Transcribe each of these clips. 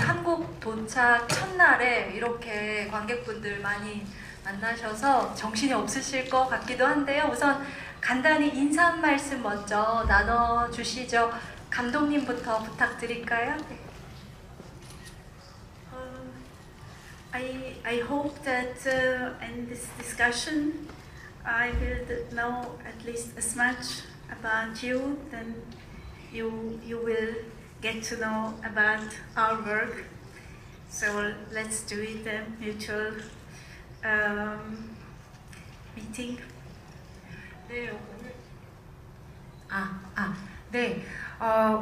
한국 도착 첫날에 이렇게 관객분들 많이 만나셔서 정신이 없으실 것 같기도 한데요. 우선 간단히 인사 한 말씀 먼저 나눠주시죠. 감독님부터 부탁드릴까요? 네. I hope that in this discussion I will know at least as much about you than you will get to know about our work. So let's do it a mutual meeting. 네, 네.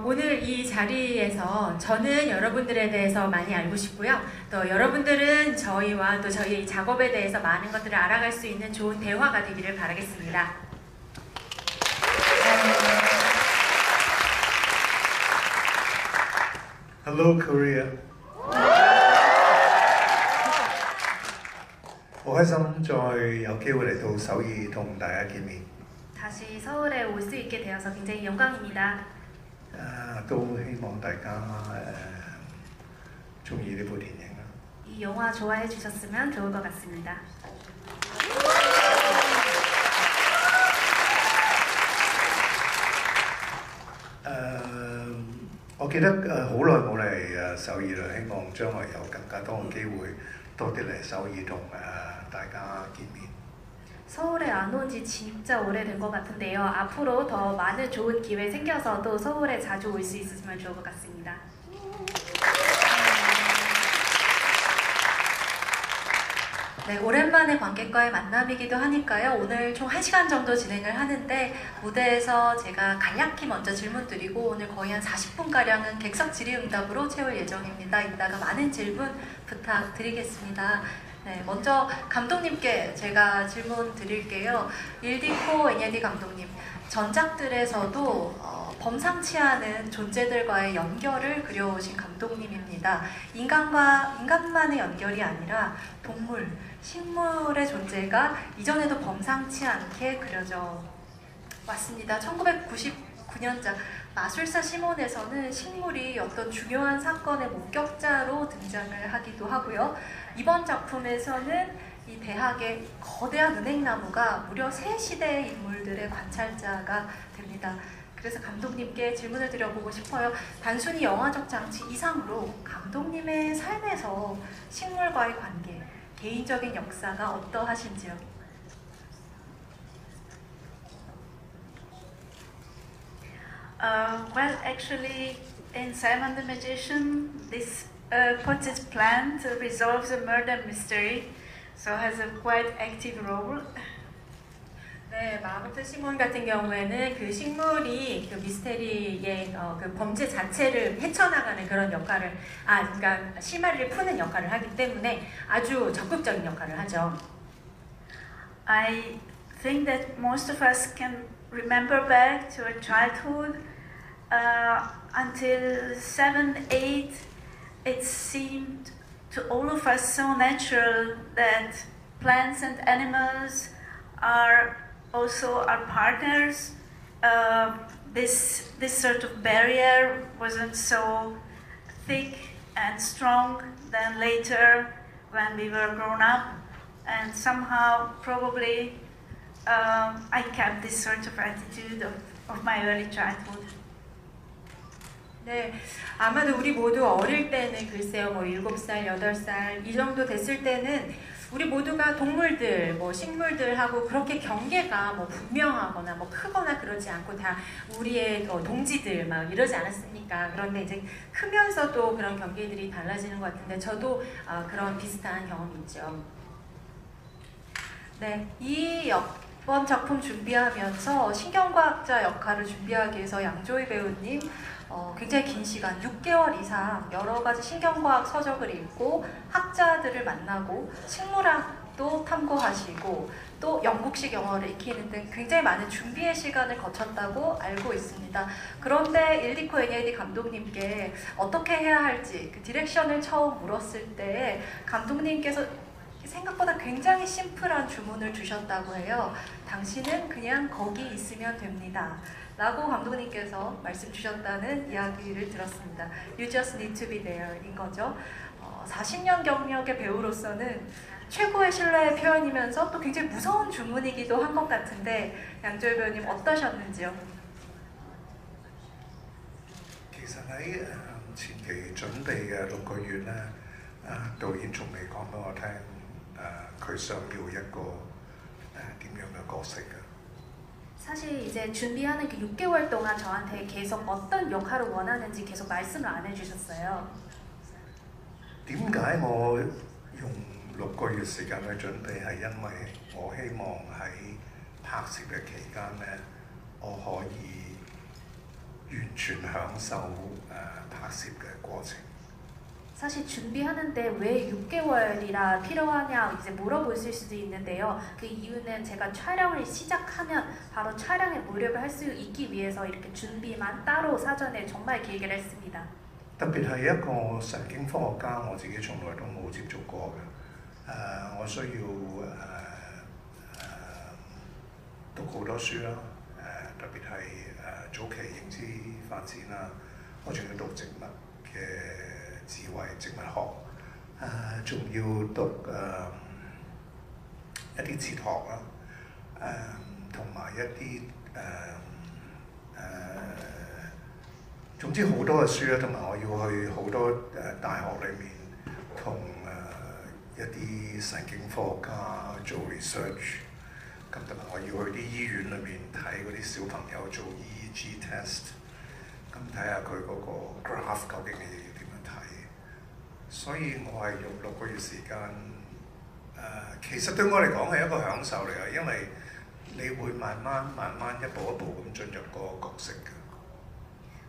오늘 이 자리에서 저는 여러분들에 대해서 많이 알고 싶고요. 또 여러분들은 저희와 또 저희의 작업에 대해서 많은 것들을 알아갈 수 있는 좋은 대화가 되기를 바라겠습니다. Hello Korea. 好開心再有機會嚟到首爾同大家見面。 다시 서울에 올 수 있게 되어서 굉장히 영광입니다. 都希望大家中意呢部電影啦。 이 영화 좋아해 주셨으면 좋을 것 같습니다. 我記得好耐冇嚟首爾啦，希望將來有更加多嘅機會多啲嚟首爾同大家見面。 서울에 안 온 지 진짜 오래된 것 같은데요. 앞으로 더 많은 좋은 기회 생겨서도 서울에 자주 올 수 있으면 좋을 것 같습니다. 네, 오랜만에 관객과의 만남이기도 하니까요. 오늘 총 1시간 정도 진행을 하는데 무대에서 제가 간략히 먼저 질문 드리고 오늘 거의 한 40분가량은 객석 질의응답으로 채울 예정입니다. 이따가 많은 질문 부탁드리겠습니다. 네, 먼저 감독님께 제가 질문 드릴게요. 일디코 애니에디 감독님, 전작들에서도 범상치 않은 존재들과의 연결을 그려오신 감독님입니다. 인간만의 연결이 아니라 동물, 식물의 존재가 이전에도 범상치 않게 그려져 왔습니다. 1999년작 마술사 시몬에서는 식물이 어떤 중요한 사건의 목격자로 등장을 하기도 하고요. 이번 작품에서는 이 대학의 거대한 은행나무가 무려 3시대의 인물들의 관찰자가 됩니다. 그래서 감독님께 질문을 드려보고 싶어요. 단순히 영화적 장치 이상으로 감독님의 삶에서 식물과의 관계, 개인적인 역사가 어떠하신지요? Well, actually, in Simon the Magician, this potted plant resolves a murder mystery, so has a quite active role. 네, 마르트 시몬 같은 경우에는 그 식물이 그 미스테리의 그 범죄 자체를 헤쳐나가는 그런 역할을, 그러니까 실마리를 푸는 역할을 하기 때문에 아주 적극적인 역할을 하죠. I think that most of us can remember back to our childhood. Until 7, 8, it seemed to all of us so natural that plants and animals are also our partners. This sort of barrier wasn't so thick and strong than later when we were grown up, and somehow probably I kept this sort of attitude of my early childhood. 네, 아마도 우리 모두 어릴 때는 글쎄요, 뭐 7살, 8살 이 정도 됐을 때는 우리 모두가 동물들, 뭐 식물들하고 그렇게 경계가 뭐 분명하거나 뭐 크거나 그러지 않고 다 우리의 동지들 막 이러지 않았습니까? 그런데 이제 크면서도 그런 경계들이 달라지는 것 같은데 저도 그런 비슷한 경험이 있죠. 네, 이번 작품 준비하면서 신경과학자 역할을 준비하기 위해서 양조희 배우님 굉장히 긴 시간, 6개월 이상 여러 가지 신경과학 서적을 읽고 학자들을 만나고 식물학도 탐구하시고 또 영국식 영어를 익히는 등 굉장히 많은 준비의 시간을 거쳤다고 알고 있습니다. 그런데 일디코 애니에디 감독님께 어떻게 해야 할지 그 디렉션을 처음 물었을 때 감독님께서 생각보다 굉장히 심플한 주문을 주셨다고 해요. 당신은 그냥 거기 있으면 됩니다. 라고 감독님께서 말씀 주셨다는 이야기를 들었습니다. You just need to be there 인 거죠. 40년 경력의 배우로서는 최고의 신뢰의 표현이면서 또 굉장히 무서운 주문이기도 한 것 같은데 양조희 배우님 어떠셨는지요? 其實喺前期準備嘅6個月咧，導演仲未講俾我聽，佢想要一個點樣嘅角色嘅。 사실 이제 준비하는 그 6개월 동안 저한테 계속 어떤 역할을 원하는지 계속 말씀을 안 해주셨어요. 點解我用6個月時間去準備？係因為我希望喺拍攝嘅期間咧，我可以完全享受拍攝嘅過程。 사실 준비하는데 왜 6개월이나 필요하냐 이제 물어보실 수도 있는데요. 그 이유는 제가 촬영을 시작하면 바로 촬영에 몰입을 할 수 있기 위해서 이렇게 준비만 따로 사전에 정말 길게 했습니다. 特別係一個神經科學家，我自己從來都冇接觸過嘅。我需要讀好多書啦。特別係早期認知發展啦，我仲要讀植物嘅智慧、植物學。仲要讀一啲哲學啦。同埋一啲總之好多嘅書啦，同埋我要去好多大學裏面同一啲神經科學家做 research， 咁同埋我要去啲醫院裏面睇嗰啲小朋友做 EEG test， 咁睇下佢嗰個 graph 究竟你要點樣睇。所以我係用6個月時間，其實對我嚟講係一個享受嚟嘅，因為你會慢慢一步一步咁進入個角色嘅。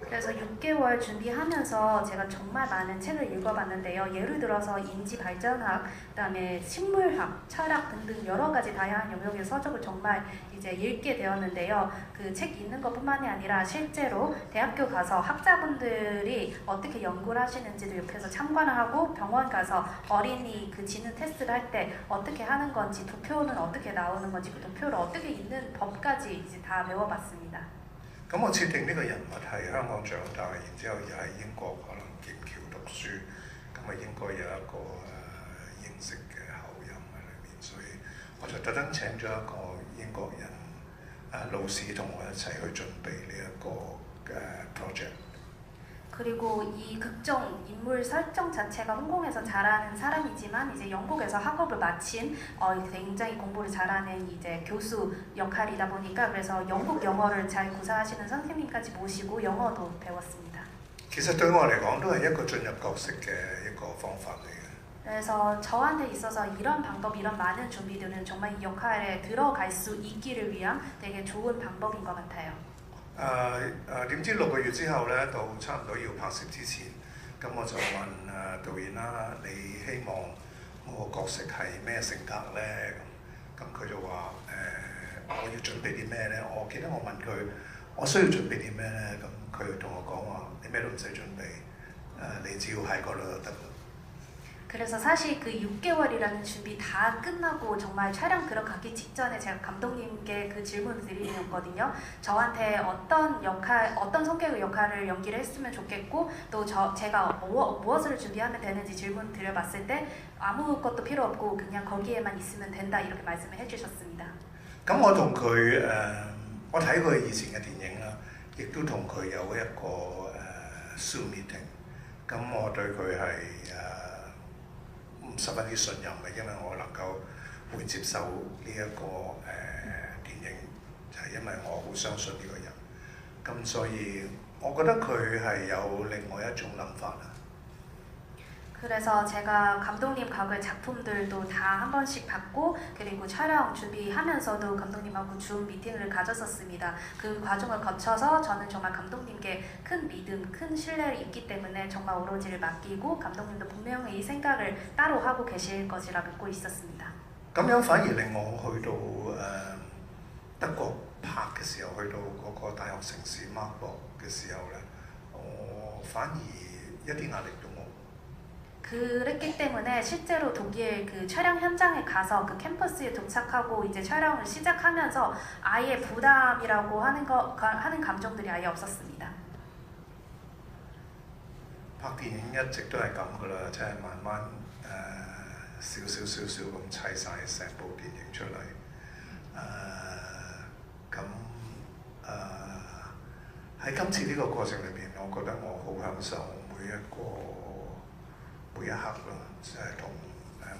그래서 6개월 준비하면서 제가 정말 많은 책을 읽어봤는데요. 예를 들어서 인지발전학, 그다음에 식물학, 철학 등등 여러 가지 다양한 영역의 서적을 정말 이제 읽게 되었는데요. 그 책 읽는 것뿐만이 아니라 실제로 대학교 가서 학자분들이 어떻게 연구를 하시는지도 옆에서 참관을 하고 병원 가서 어린이 그 지능 테스트를 할 때 어떻게 하는 건지 도표는 어떻게 나오는 건지 그 도표를 어떻게 읽는 법까지 이제 다 배워봤습니다. 咁我設定呢個人物係香港長大，然之後又喺英國可能劍橋讀書，咁應該有一個英式嘅口音喺裏面，所以我就特登請咗一個英國人老師同我一齊去準備呢一個project。 그리고 이 극중 인물 설정 자체가 홍콩에서 잘하는 사람이지만 이제 영국에서 학업을 마친 굉장히 공부를 잘하는 이제 교수 역할이다 보니까 그래서 영국 영어를 잘 구사하시는 선생님까지 모시고 영어도 배웠습니다. 其實對我嚟講都係一個進入角色嘅一個方法嚟嘅。 그래서 저한테 있어서 이런 방법, 이런 많은 준비들은 정말 이 역할에 들어갈 수 있기를 위한 되게 좋은 방법인 것 같아요. 點知6個月之後咧，到差唔多要拍攝之前，咁我就問導演啦：你希望我個角色係咩性格咧？咁佢就話我要準備啲咩咧？我記得我問佢我需要準備啲咩咧？咁佢同我講話：你咩都唔使準備，你只要喺嗰度就得。 그래서 사실 그 6개월이라는 준비 다 끝나고 정말 촬영 들어가기 직전에 제가 감독님께 그 질문을 드리었거든요. 저한테 어떤 역할, 어떤 성격의 역할을 연기를 했으면 좋겠고 또 제가 무엇을 준비하면 되는지 질문 드려봤을 때 아무것도 필요 없고 그냥 거기에만 있으면 된다 이렇게 말씀을 해주셨습니다. 咁我同佢我睇佢以前嘅電影啦，亦都同佢有一個Zoom meeting， 咁我對佢係十分之信任嘅，因為我能夠會接受呢一個電影，就係因為我好相信呢個人，咁所以我覺得佢係有另外一種諗法啦。 그래서 제가 감독님 각의 작품들도 다 한 번씩 봤고 그리고 촬영 준비하면서도 감독님하고 줌 미팅을 가졌었습니다. 그 과정을 거쳐서 저는 정말 감독님께 큰 믿음, 큰 신뢰를 있기 때문에 정말 오로지를 맡기고 감독님도 분명히 이 생각을 따로 하고 계실 것이라 믿고 있었습니다. 咁樣反而令我去到德國拍嘅時候，去到嗰個大學城市 Marburg 嘅時候咧，我反而一啲壓力都冇。 그랬기 때문에 실제로 독일 그 촬영 현장에 가서 그 캠퍼스에 도착하고 이제 촬영을 시작하면서 아예 부담이라고 하는 감정들이 아예 없었습니다. 拍電影一直都係咁噶啦，即係慢慢少少咁砌晒成部電影出嚟。咁喺今次呢個過程裏邊，我覺得我好享受每一刻咯，即係同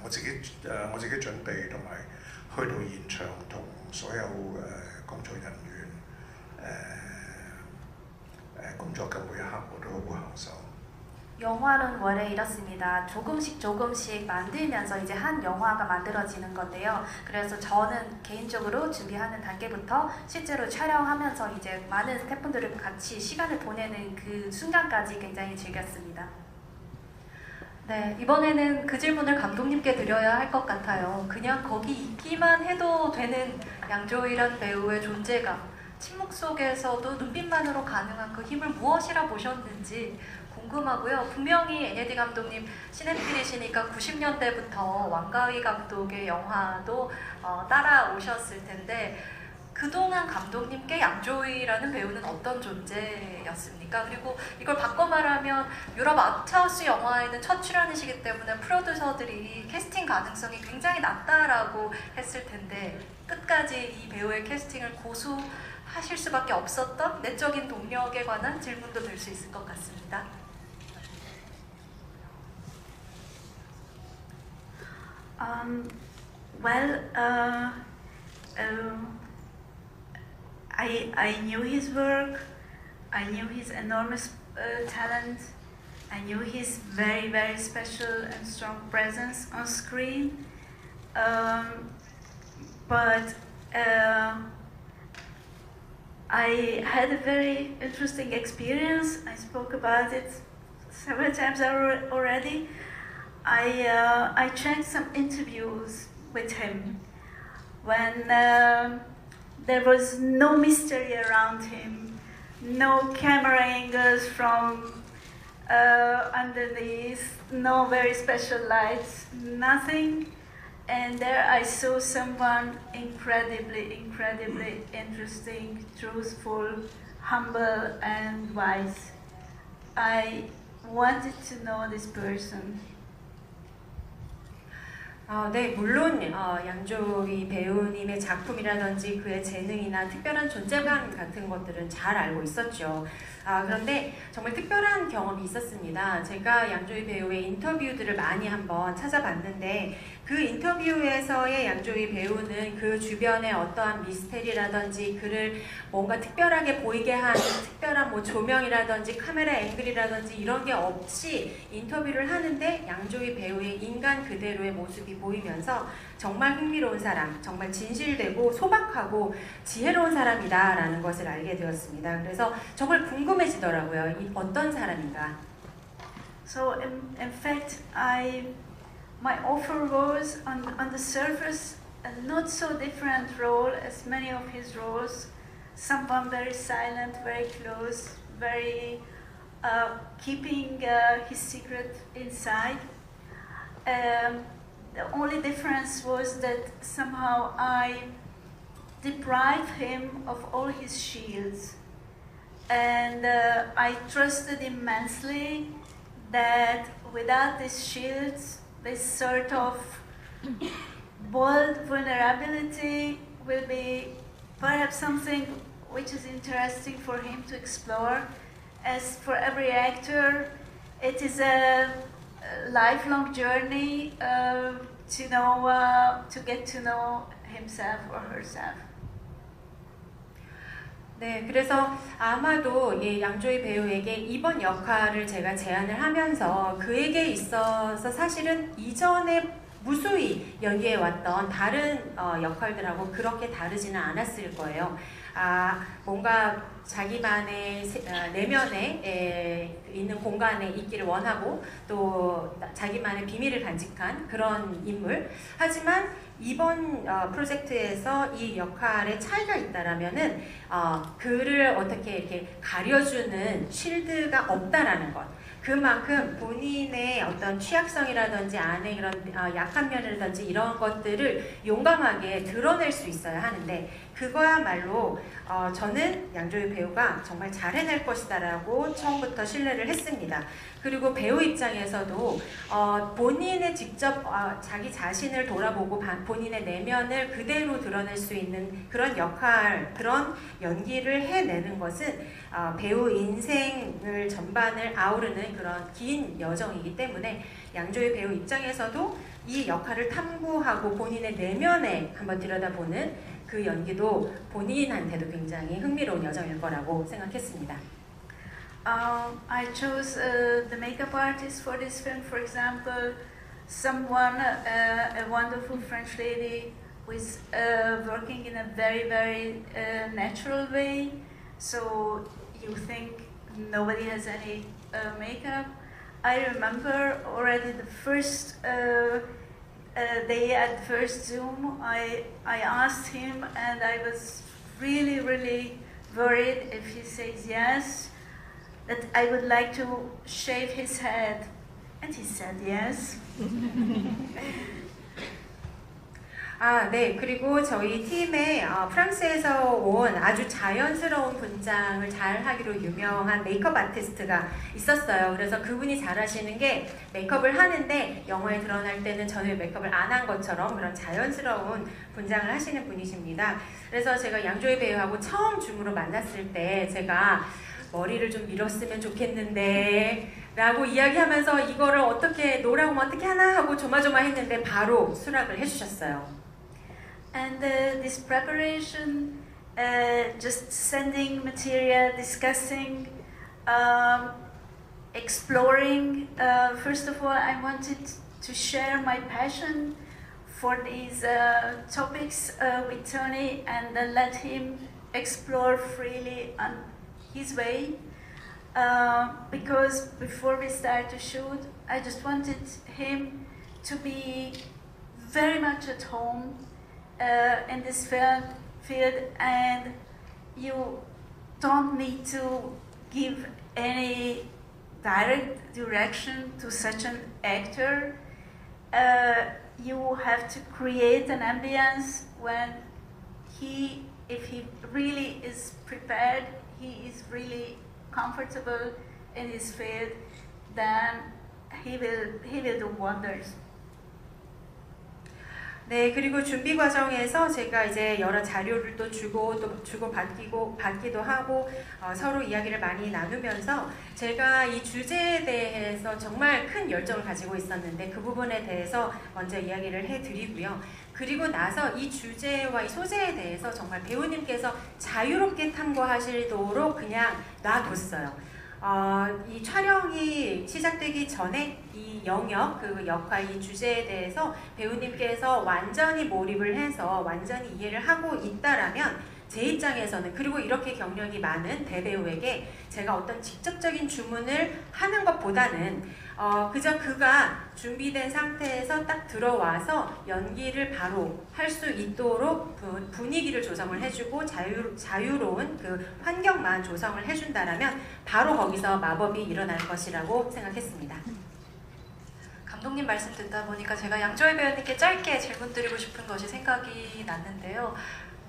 我自己準備同埋去到現場同所有工作人員工作嘅每一刻，我都好享受。 영화는 원래 이렇습니다. 조금씩 만들면서 이제 한 영화가 만들어지는 건데요. 그래서 저는 개인적으로 준비하는 단계부터 실제로 촬영하면서 이제 많은 스태프분들을 같이 시간을 보내는 그 순간까지 굉장히 즐겼습니다. 네, 이번에는 그 질문을 감독님께 드려야 할 것 같아요. 그냥 거기 있기만 해도 되는 양조위란 배우의 존재감, 침묵 속에서도 눈빛만으로 가능한 그 힘을 무엇이라 보셨는지 궁금하고요. 분명히 에네디 감독님 시네필이시니까 90년대부터 왕가위 감독의 영화도 따라오셨을 텐데 그동안 감독님께 양조위라는 배우는 어떤 존재였습니까? 그리고 이걸 바꿔 말하면 유럽 아트하우스 영화에는 첫 출연이시기 때문에 프로듀서들이 캐스팅 가능성이 굉장히 낮다라고 했을 텐데 끝까지 이 배우의 캐스팅을 고수하실 수밖에 없었던 내적인 동력에 관한 질문도 될 수 있을 것 같습니다. I knew his work, I knew his enormous talent, I knew his very, very special and strong presence on screen. But I had a very interesting experience. I spoke about it several times already. I checked some interviews with him when there was no mystery around him, no camera angles from underneath, no very special lights, nothing. And there I saw someone incredibly interesting, truthful, humble, and wise. I wanted to know this person. 네, 물론 양조위 배우님의 작품이라든지 그의 재능이나 특별한 존재감 같은 것들은 잘 알고 있었죠. 그런데 정말 특별한 경험이 있었습니다. 제가 양조위 배우의 인터뷰들을 많이 한번 찾아봤는데 그 인터뷰에서의 양조위 배우는 그 주변의 어떠한 미스테리라든지 그를 뭔가 특별하게 보이게 하는 특별한 뭐 조명이라든지 카메라 앵글이라든지 이런 게 없이 인터뷰를 하는데 양조위 배우의 인간 그대로의 모습이 보이면서 정말 흥미로운 사람, 정말 진실되고 소박하고 지혜로운 사람이다라는 것을 알게 되었습니다. 그래서 정말 궁금해지더라고요. 이 어떤 사람인가. So in fact, my offer was on the surface a not so different role as many of his roles. Someone very silent, very close, very keeping his secret inside. The only difference was that somehow I deprived him of all his shields. And I trusted immensely that without these shields, this sort of bold vulnerability will be perhaps something which is interesting for him to explore. As for every actor, it is a lifelong journey to get to know himself or herself. 네, 그래서 아마도 이 양조위 배우에게 이번 역할을 제가 제안을 하면서 그에게 있어서 사실은 이전에 무수히 연기해왔던 다른 역할들하고 그렇게 다르지는 않았을 거예요. 뭔가 자기만의 내면에 있는 공간에 있기를 원하고 또 자기만의 비밀을 간직한 그런 인물. 하지만 이번 프로젝트에서 이 역할에 차이가 있다라면은 그를 어떻게 이렇게 가려주는 쉴드가 없다라는 것. 그만큼 본인의 어떤 취약성이라든지 안에 그런 약한 면이라든지 이런 것들을 용감하게 드러낼 수 있어야 하는데 그거야말로 저는 양조위 배우가 정말 잘 해낼 것이다라고 처음부터 신뢰를 했습니다. 그리고 배우 입장에서도 본인의 직접 자기 자신을 돌아보고 본인의 내면을 그대로 드러낼 수 있는 그런 역할, 그런 연기를 해내는 것은 배우 인생을 전반을 아우르는 그런 긴 여정이기 때문에 양조위 배우 입장에서도 이 역할을 탐구하고 본인의 내면에 한번 들여다보는 그 연기도 본인한테도 굉장히 흥미로운 여정일 거라고 생각했습니다. I chose the makeup artist for this film, for example, someone, a wonderful French lady who is working in a very, very natural way. So you think nobody has any makeup. I remember already the first day at the first Zoom, I asked him and I was really, really worried if he says yes, that I would like to shave his head. And he said yes. 네. 그리고 저희 팀에 프랑스에서 온 아주 자연스러운 분장을 잘 하기로 유명한 메이크업 아티스트가 있었어요. 그래서 그분이 잘 하시는 게 메이크업을 하는데 영화에 드러날 때는 전혀 메이크업을 안 한 것처럼 그런 자연스러운 분장을 하시는 분이십니다. 그래서 제가 양조위 배우하고 처음 줌으로 만났을 때 제가 머리를 좀 밀었으면 좋겠는데 라고 이야기하면서 이거를 어떻게 노라고 어떻게 하나 하고 조마조마했는데 바로 수락을 해주셨어요. And this preparation, just sending material, discussing, exploring. First of all, I wanted to share my passion for these topics with Tony and then let him explore freely on his way. Because before we start to shoot, I just wanted him to be very much at home in this field, and you don't need to give any direct direction to such an actor. You have to create an ambience when if he really is prepared, he is really comfortable in his field, then he will do wonders. 네, 그리고 준비 과정에서 제가 이제 여러 자료를 또 받기도 하고 서로 이야기를 많이 나누면서 제가 이 주제에 대해서 정말 큰 열정을 가지고 있었는데 그 부분에 대해서 먼저 이야기를 해드리고요. 그리고 나서 이 주제와 이 소재에 대해서 정말 배우님께서 자유롭게 탐구하시도록 그냥 놔뒀어요. 이 촬영이 시작되기 전에 이 영역, 그 역할, 이 주제에 대해서 배우님께서 완전히 몰입을 해서 완전히 이해를 하고 있다라면 제 입장에서는, 그리고 이렇게 경력이 많은 대배우에게 제가 어떤 직접적인 주문을 하는 것보다는 그저 그가 준비된 상태에서 딱 들어와서 연기를 바로 할 수 있도록 분위기를 조성을 해주고 자유로운 그 환경만 조성을 해준다라면 바로 거기서 마법이 일어날 것이라고 생각했습니다. 감독님 말씀 듣다 보니까 제가 양조위 배우님께 짧게 질문 드리고 싶은 것이 생각이 났는데요.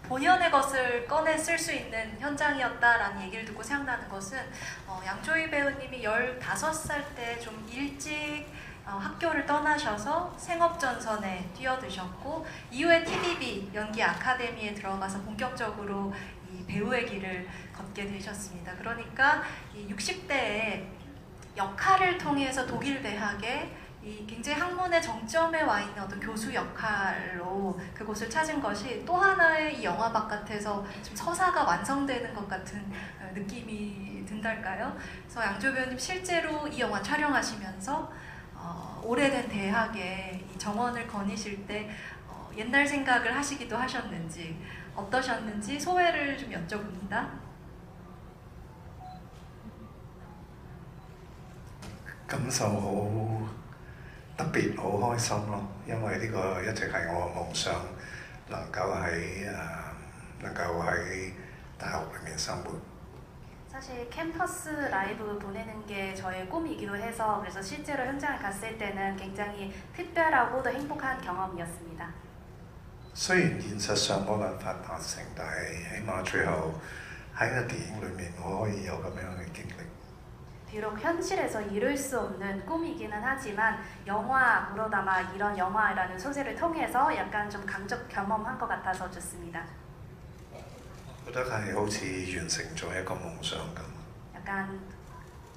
본연의 것을 꺼내 쓸 수 있는 현장이었다라는 얘기를 듣고 생각나는 것은 양조위 배우님이 15살 때 좀 일찍 학교를 떠나셔서 생업전선에 뛰어드셨고 이후에 TVB 연기 아카데미에 들어가서 본격적으로 이 배우의 길을 걷게 되셨습니다. 그러니까 이 60대에 역할을 통해서 독일 대학에 이 굉장히 학문의 정점에 와 있는 어떤 교수 역할로 그곳을 찾은 것이 또 하나의 이 영화 바깥에서 좀 서사가 완성되는 것 같은 느낌이 든달까요? 그래서 양조위 배우님 실제로 이 영화 촬영하시면서 오래된 대학에 이 정원을 거니실 때 옛날 생각을 하시기도 하셨는지 어떠셨는지 소회를 좀 여쭤봅니다.感受好特別，好開心咯！因為呢個一直係我嘅夢想，能夠喺大學裏面生活。 사실 캠퍼스 라이브 보내는 게 저의 꿈이기도 해서 그래서 실제로 현장을 갔을 때는 굉장히 특별하고도 행복한 경험이었습니다. 雖然現實上冇辦法達成，但係起碼最後喺個電影裏面我可以有咁樣嘅經歷。 비록 현실에서 이룰 수 없는 꿈이기는 하지만 영화로 담아 이런 영화라는 소재를 통해서 약간 좀 강적 경험한 것 같아서 좋습니다. 覺得係好似完成咗一個夢想咁。 약간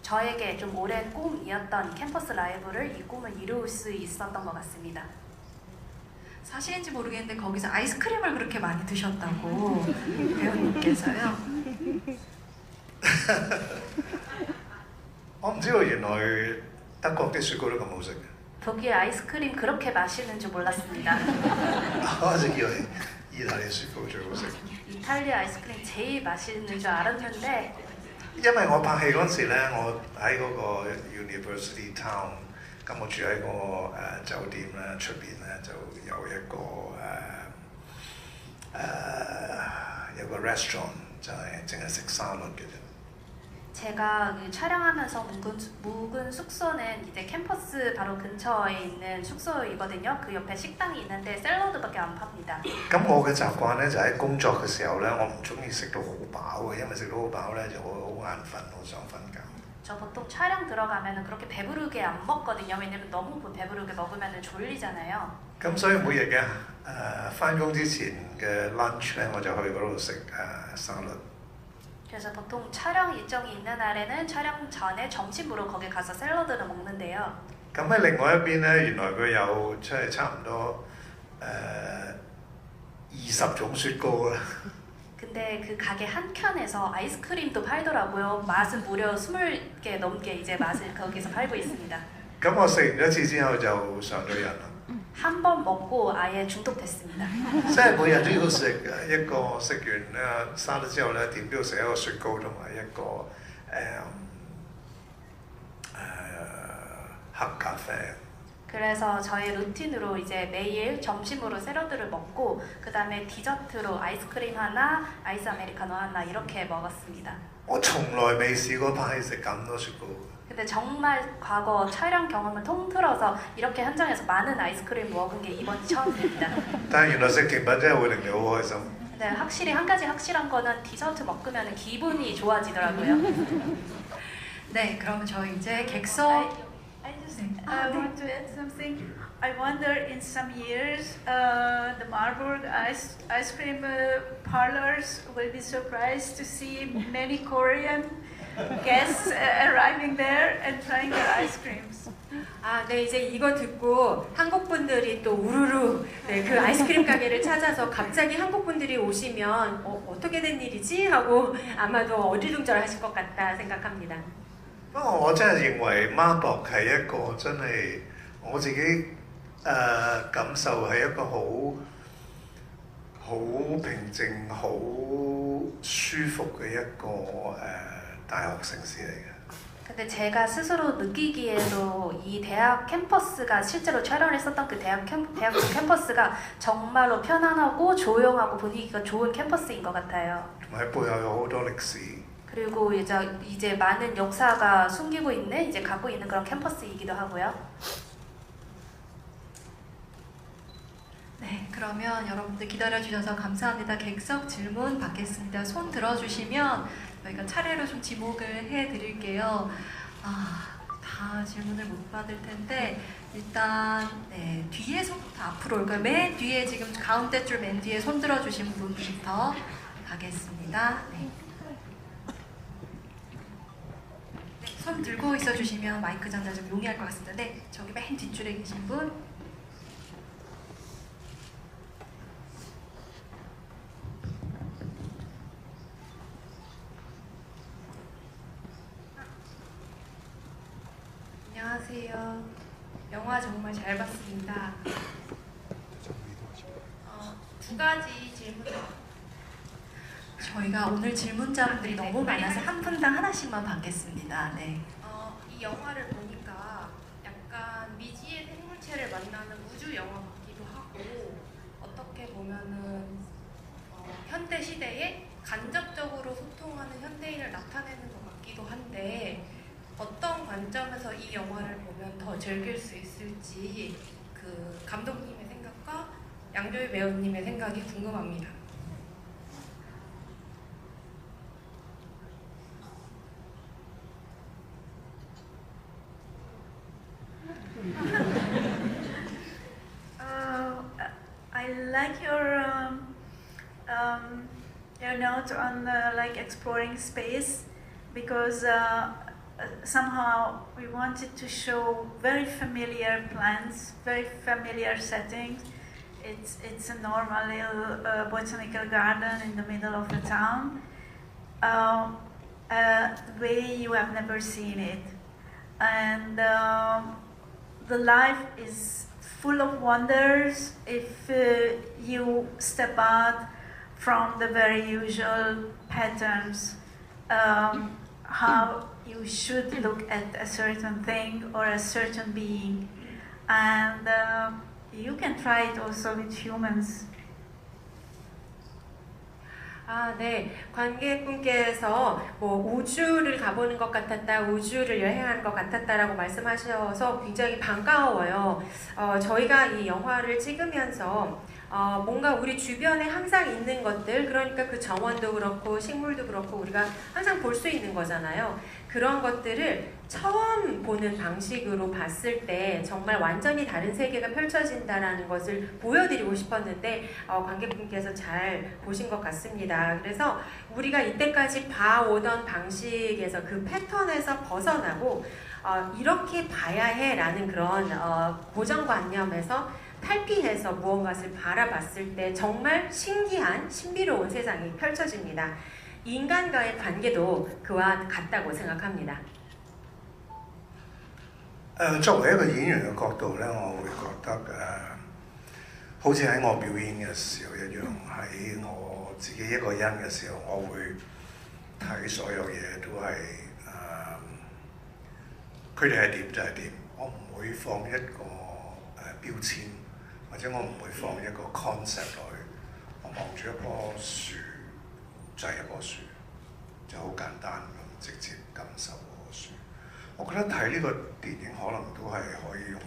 저에게 좀 오랜 꿈이었던 캠퍼스 라이브를 이 꿈을 이룰 수 있었던 것 같습니다. 사실인지 모르겠는데 거기서 아이스크림을 그렇게 많이 드셨다고 배우님께서요. 我唔知道原來德國啲雪糕都咁好食嘅， 독일 아이스크림 그렇게 맛있는 줄 몰랐습니다. 我一直以為意大利雪糕最好食。 이탈리아 아이스크림 제일 맛있는 줄 알았는데 因為我拍戲嗰陣時咧，我喺嗰個 University Town，咁我住喺個酒店咧，出邊咧就有一個有個 restaurant 就係淨係食沙律嘅啫。 제가 그 촬영하면서 묵은 숙소는 이제 캠퍼스 바로 근처에 있는 숙소이거든요. 그 옆에 식당이 있는데 샐러드밖에 안 팝니다. 咁我嘅習慣咧就喺工作嘅時候咧，我唔中意食到好飽嘅，因為食到好飽咧就好眼瞓，好想瞓覺。 저 보통 촬영 들어가면 그렇게 배부르게 안 먹거든요. 왜냐면 너무 배부르게 먹으면 졸리잖아요. 咁所以每日嘅翻工之前嘅 lunch 咧，我就去嗰度食沙律。 그래서 보통 촬영 일정이 있는 날에는 촬영 전에 점심으로 거기 가서 샐러드를 먹는데요. 咁喺另外一邊咧，原來佢有即係差唔多20種雪糕啦。 근데 그 가게 한 켠에서 아이스크림도 팔더라고요. 맛은 무려 20개 넘게 이제 맛을 거기서 팔고 있습니다. 咁我食完一次之後就上咗癮啦。 한 번 먹고 아예 중독됐습니다. 即係每日都要食一個，食完沙律之後咧，點都要食一個雪糕同埋一個黑咖啡。 그래서 저의 루틴으로 이제 매일 점심으로 샐러드를 먹고 그 다음에 디저트로 아이스크림 하나, 아이스 아메리카노 하나 이렇게 먹었습니다. 我從來未試過拍戲食咁多雪糕。 근데 정말 과거 촬영 경험을 통틀어서 이렇게 현장에서 많은 아이스크림 먹은 게 이번이 처음입니다. 但係原來食甜品真係會令你好開心。 근데 확실히 한 가지 확실한 거는 디저트 먹으면 기분이 좋아지더라고요. 네, 그럼 저희 이제 객석 I want to add something. I wonder in some years the Marburg ice cream parlors will be surprised to see many Korean guests arriving there and trying their ice creams. 아, 네, 이제 이거 듣고 한국 분들이 또 우르르 네, 그 아이스크림 가게를 찾아서 갑자기 한국 분들이 오시면 어떻게 된 일이지? 하고 아마도 어리둥절하실 것 같다 생각합니다. 不過我真係認為 Marburg 係一個真係我自己感受係一個好平靜、好舒服嘅一個大學城市嚟嘅。 근데 제가 스스로 느끼기에도 이 대학 캠퍼스가 실제로 촬영을 했었던 그 대학 캠퍼스가 정말로 편안하고 조용하고 분위기가 좋은 캠퍼스인 것 같아요. 同埋喺背後有好多歷史。 그리고 이제 많은 역사가 숨기고 있는 이제 갖고 있는 그런 캠퍼스이기도 하고요. 네, 그러면 여러분들 기다려주셔서 감사합니다. 객석 질문 받겠습니다. 손 들어주시면 저희가 차례로 좀 지목을 해드릴게요. 다 질문을 못 받을 텐데 일단 네, 뒤에서부터 앞으로 올까요? 맨 뒤에 지금 가운데 줄 맨 뒤에 손 들어주신 분부터 가겠습니다. 네. 손 들고 있어주시면 마이크 전달 좀 용이할 것 같습니다. 네, 저기 맨 뒷줄에 계신 분. 안녕하세요. 영화 정말 잘 봤습니다. 두 가지 질문. 저희가 오늘 질문자분들이 너무 많아서 한 분당 하나씩만 받겠습니다. 네. 이 영화를 보니까 약간 미지의 생물체를 만나는 우주 영화 같기도 하고 어떻게 보면은 현대 시대에 간접적으로 소통하는 현대인을 나타내는 같기도 한데 어떤 관점에서 이 영화를 보면 더 즐길 수 있을지 그 감독님의 생각과 양조위 배우님의 생각이 궁금합니다. I like your note on like exploring space because somehow we wanted to show very familiar plants, very familiar settings. It's a normal little botanical garden in the middle of the town. A way you have never seen it, and the life is full of wonders if you step out from the very usual patterns, how you should look at a certain thing or a certain being, and you can try it also with humans. 아, 네. 관객분께서 뭐 우주를 가보는 것 같았다, 우주를 여행하는 것 같았다라고 말씀하셔서 굉장히 반가워요. 저희가 이 영화를 찍으면서 뭔가 우리 주변에 항상 있는 것들, 그러니까 그 정원도 그렇고 식물도 그렇고 우리가 항상 볼 수 있는 거잖아요. 그런 것들을 처음 보는 방식으로 봤을 때 정말 완전히 다른 세계가 펼쳐진다라는 것을 보여드리고 싶었는데 관객분께서 잘 보신 것 같습니다. 그래서 우리가 이때까지 봐오던 방식에서 그 패턴에서 벗어나고 이렇게 봐야 해라는 그런 고정관념에서 탈피해서 무언가를 바라봤을 때 정말 신기한 신비로운 세상이 펼쳐집니다. 인간과의 관계도 그와 같다고 생각합니다. 作為一個演員嘅角度咧，我會覺得好似喺我表演嘅時候一樣，喺我自己一個人嘅時候，我會睇所有嘢都係佢哋係點就係點，我唔會放一個標籤，或者我唔會放一個 concept 落去。我望住一棵樹，就係一棵樹，就好簡單咁直接感受嗰棵樹。我覺得睇呢個電影可能都係可以用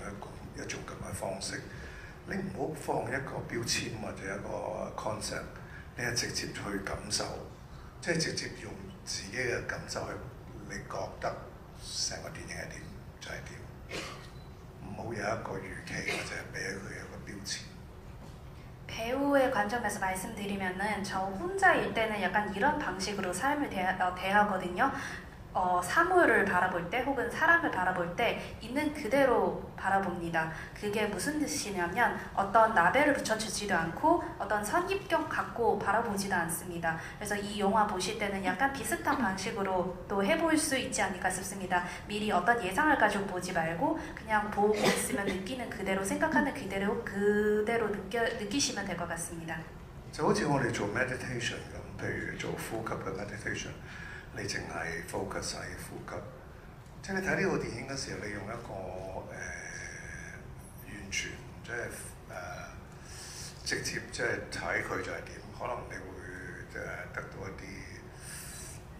一種咁嘅方式，你唔好放一個標籤或者一個 concept， 你係直接去感受，即係直接用自己嘅感受去，你覺得成個電影係點就係點，唔好有一個預期或者俾佢一個標籤。 배우의 관점에서 말씀드리면은 저 혼자일 때는 약간 이런 방식으로 삶을 대하거든요. 사물을 바라볼 때 혹은 사람을 바라볼 때 있는 그대로 바라봅니다. 그게 무슨 뜻이냐면 어떤 라벨을 붙여주지도 않고 어떤 선입견 갖고 바라보지도 않습니다. 그래서 이 영화 보실 때는 약간 비슷한 방식으로 또 해볼 수 있지 않을까 싶습니다. 미리 어떤 예상을 가지고 보지 말고 그냥 보고 있으면 느끼는 그대로 생각하는 그대로 느끼시면 될 것 같습니다. 就好似我哋做 meditation 咁，譬如做呼吸嘅 meditation。 你淨係 focus 喺呼吸，即係你睇呢部電影嘅時候，你用一個完全即係直接即係睇佢就係點，可能你會得到一啲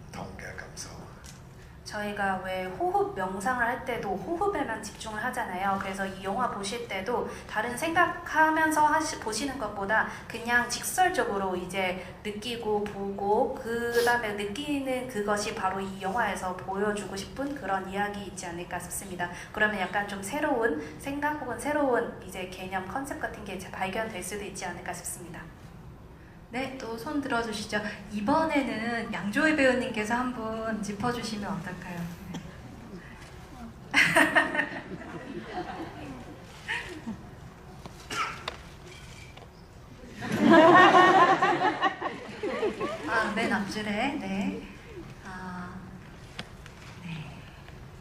唔同嘅感受。 저희가 왜 호흡 명상을 할 때도 호흡에만 집중을 하잖아요. 그래서 이 영화 보실 때도 다른 생각하면서 보시는 것보다 그냥 직설적으로 이제 느끼고 보고 그 다음에 느끼는 그것이 바로 이 영화에서 보여주고 싶은 그런 이야기 있지 않을까 싶습니다. 그러면 약간 좀 새로운 생각 혹은 새로운 이제 개념 컨셉 같은 게 발견될 수도 있지 않을까 싶습니다. 네, 또 손 들어주시죠. 이번에는 양조위 배우님께서 한번 짚어주시면 어떨까요? 맨 앞줄에, 네. 네.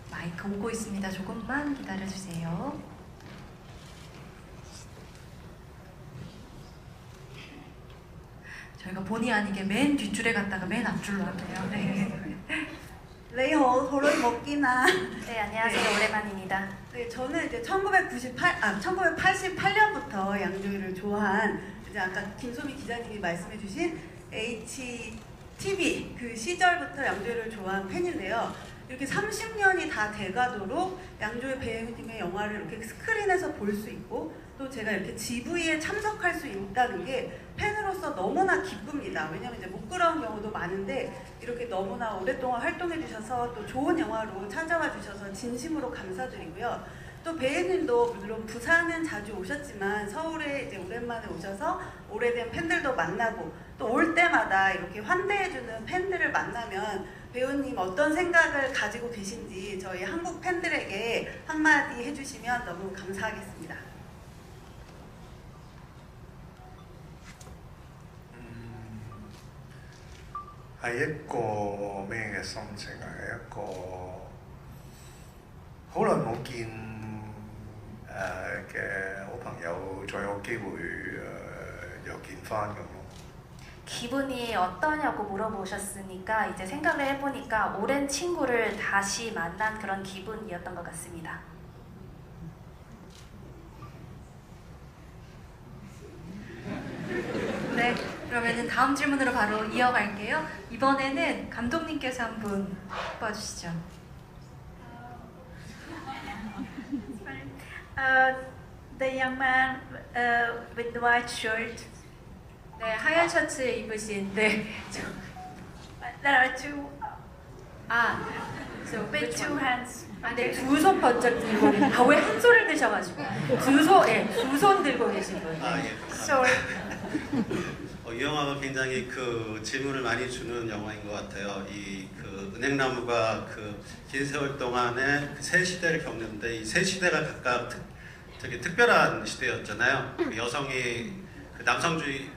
마이크 오고 있습니다. 조금만 기다려주세요. 저희가 본의 아니게 맨 뒷줄에 갔다가 맨 앞줄로 왔네요. 네. 你好，好耐冇見啦。 네, 안녕하세요. 오랜만입니다. 네, 저는 이제 1988년부터 양조위를 좋아한 이제 아까 김소미 기자님이 말씀해주신 H TV 그 시절부터 양조위를 좋아한 팬인데요. 이렇게 30년이 다 돼가도록 양조위 배우님의 영화를 이렇게 스크린에서 볼 수 있고 또 제가 이렇게 GV에 참석할 수 있다는 게 팬으로서 너무나 기쁩니다. 왜냐면 이제 못 그런 경우도 많은데 이렇게 너무나 오랫동안 활동해 주셔서 또 좋은 영화로 찾아와 주셔서 진심으로 감사드리고요. 또 배우님도 물론 부산은 자주 오셨지만 서울에 이제 오랜만에 오셔서 오래된 팬들도 만나고 또 올 때마다 이렇게 환대해주는 팬들을 만나면 배우님 어떤 생각을 가지고 계신지 저희 한국 팬들에게 한마디 해주시면 너무 감사하겠습니다.係一個咩嘅心情啊？係一個好耐冇見嘅好朋友，再有機會又見翻咁咯。 기분이 어떠냐고 물어보셨으니까 이제 생각을 해보니까 오랜 친구를 다시 만난 그런 기분이었던 것 같습니다. 네, 그러면은 다음 질문으로 바로 이어갈게요. 이번에는 감독님께서 한 분 뽑아주시죠. The young man with the white shirt. 네, 하얀 셔츠 입으신 네. There are two so with which two one? hands. 네, 두 손 번쩍 들고 계신. 왜 한 손을 드셔가지고 두 손 들고 계신 분. 아 예. Sorry. 이 영화가 굉장히 그 질문을 많이 주는 영화인 것 같아요. 이 그 은행나무가 그 긴 세월 동안에 그 세 시대를 겪는데 이 세 시대가 각각 되게 특별한 시대였잖아요. 그 여성이 그 남성주의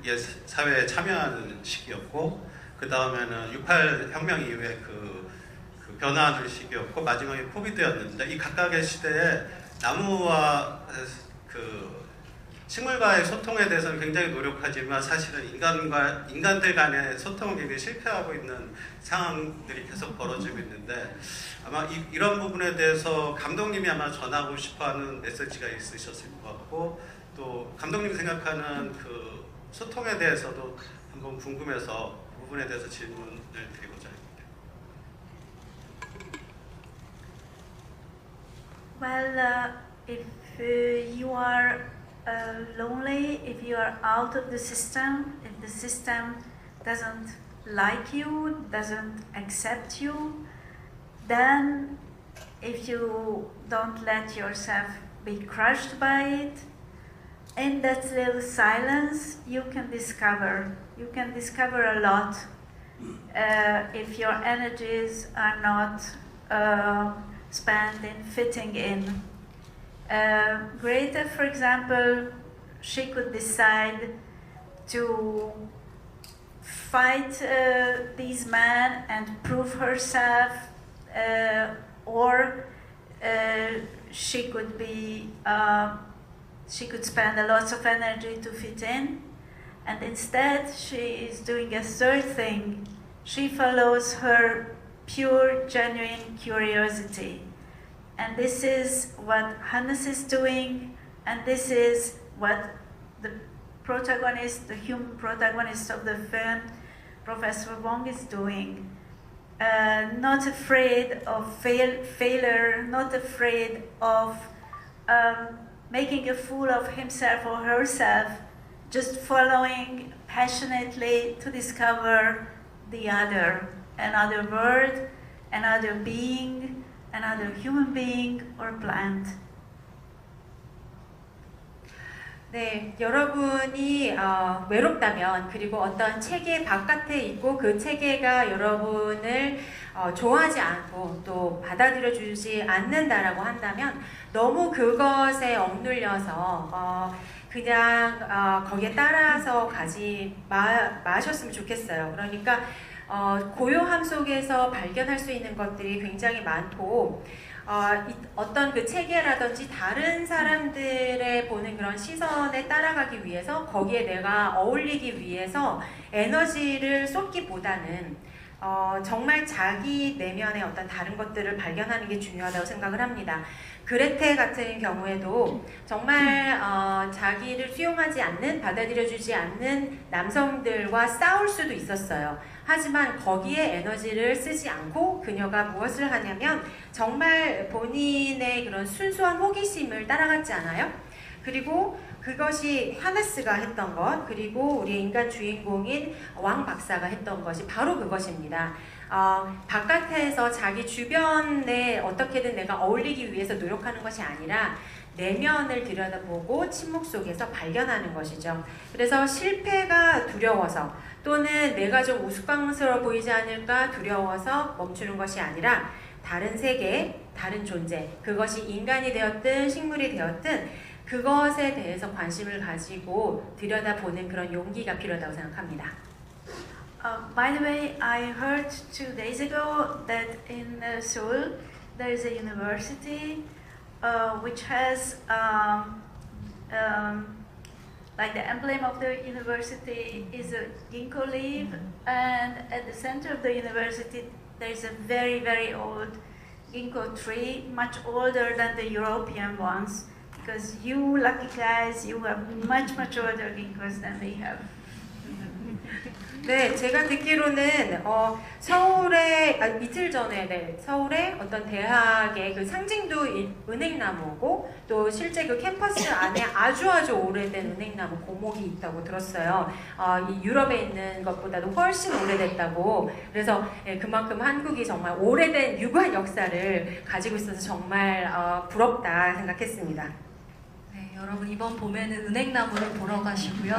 사회에 참여하는 시기였고, 그 다음에는 68 혁명 이후에 그 변화하는 시기였고, 마지막에 코비드였는데 이 각각의 시대에 나무와 그 식물과의 소통에 대해서는 굉장히 노력하지만 사실은 인간들 간의 소통은 굉장히 실패하고 있는 상황들이 계속 벌어지고 있는데, 아마 이런 부분에 대해서 감독님이 아마 전하고 싶어하는 메시지가 있으셨을 것 같고, 또 감독님이 생각하는 그 소통에 대해서도 한번 궁금해서 그 부분에 대해서 질문을 드리고자 합니다. Well, if you are lonely, if you are out of the system, if the system doesn't like you, doesn't accept you, then if you don't let yourself be crushed by it, in that little silence you can discover a lot. If your energies are not spent in fitting in. Greta, for example, she could decide to fight these men and prove herself, or she could spend a lot of energy to fit in, and instead she is doing a third thing. She follows her pure, genuine curiosity. And this is what Hannes is doing, and this is what the protagonist, the human protagonist of the film, Professor Wong, is doing. Not afraid of failure, not afraid of making a fool of himself or herself, just following passionately to discover the other, another world, another being, another human being or plant. 네, 여러분이 외롭다면, 그리고 어떤 체계 바깥에 있고 그 체계가 여러분을 좋아하지 않고 또 받아들여 주지 않는다라고 한다면 너무 그것에 억눌려서 그냥 거기에 따라서 가지 마셨으면 좋겠어요. 그러니까 고요함 속에서 발견할 수 있는 것들이 굉장히 많고, 어떤 그 체계라든지 다른 사람들의 보는 그런 시선에 따라가기 위해서, 거기에 내가 어울리기 위해서 에너지를 쏟기보다는 정말 자기 내면의 어떤 다른 것들을 발견하는 게 중요하다고 생각을 합니다. 그레테 같은 경우에도 정말 자기를 수용하지 않는, 받아들여주지 않는 남성들과 싸울 수도 있었어요. 하지만 거기에 에너지를 쓰지 않고 그녀가 무엇을 하냐면 정말 본인의 그런 순수한 호기심을 따라갔지 않아요? 그리고 그것이 하네스가 했던 것, 그리고 우리 인간 주인공인 왕 박사가 했던 것이 바로 그것입니다. 바깥에서 자기 주변에 어떻게든 내가 어울리기 위해서 노력하는 것이 아니라 내면을 들여다보고 침묵 속에서 발견하는 것이죠. 그래서 실패가 두려워서 또는 내가 좀 우스꽝스러워 보이지 않을까 두려워서 멈추는 것이 아니라 다른 세계, 다른 존재, 그것이 인간이 되었든 식물이 되었든 그것에 대해서 관심을 가지고 들여다보는 그런 용기가 필요하다고 생각합니다. By the way, I heard 2 days ago that in Seoul there is a university which has like the emblem of the university is a ginkgo leaf, and at the center of the university there is a very, very old ginkgo tree, much older than the European ones, because you lucky guys, you have much, much older ginkgos than we have. 네, 제가 듣기로는 서울에 이틀 전에 서울의 어떤 대학의 그 상징도 은행나무고 또 실제 그 캠퍼스 안에 아주 오래된 은행나무 고목이 있다고 들었어요. 이 유럽에 있는 것보다도 훨씬 오래됐다고. 그래서 그만큼 한국이 정말 오래된 유구한 역사를 가지고 있어서 정말 부럽다 생각했습니다. 네, 여러분 이번 봄에는 은행나무를 보러 가시고요.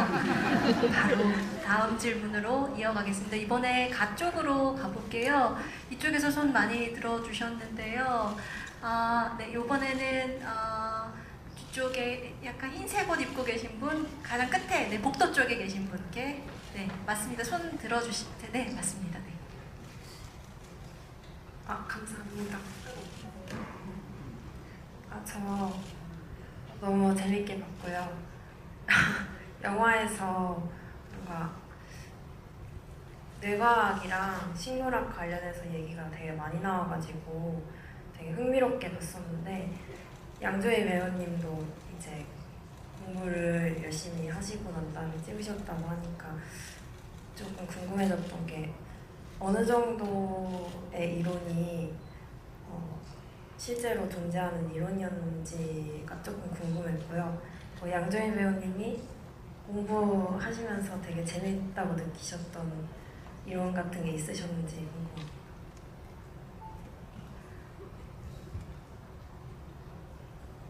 바로 다음 질문으로 이어가겠습니다. 이번에 가 쪽으로 가볼게요. 이쪽에서 손 많이 들어주셨는데요. 네, 이번에는 뒤쪽에 약간 흰색 옷 입고 계신 분, 가장 끝에 네, 복도 쪽에 계신 분께 네, 맞습니다. 손 들어주실 때, 네, 맞습니다. 네. 감사합니다. 저 너무 재밌게 봤고요. 영화에서 뭔가 뇌과학이랑 식물학 관련해서 얘기가 되게 많이 나와가지고 되게 흥미롭게 봤었는데, 양조희 배우님도 이제 공부를 열심히 하시고 난 다음에 찍으셨다고 하니까 조금 궁금해졌던 게 어느 정도의 이론이 실제로 존재하는 이론이었는지가 조금 궁금했고요. 양조희 배우님이 공부하시면서 되게 재밌다고 느끼셨던 이론 같은 게 있으셨는지 궁금해요.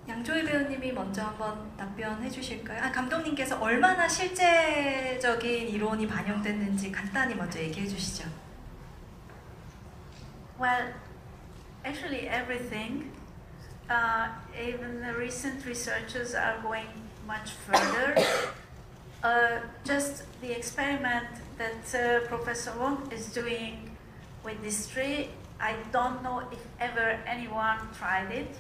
양조희 배우님이 먼저 한번 답변해 주실까요? 감독님께서 얼마나 실제적인 이론이 반영됐는지 간단히 먼저 얘기해 주시죠. Well, actually everything. Even the recent researchers are going much further. Just the experiment that Professor Wong is doing with this tree, I don't know if ever anyone tried it.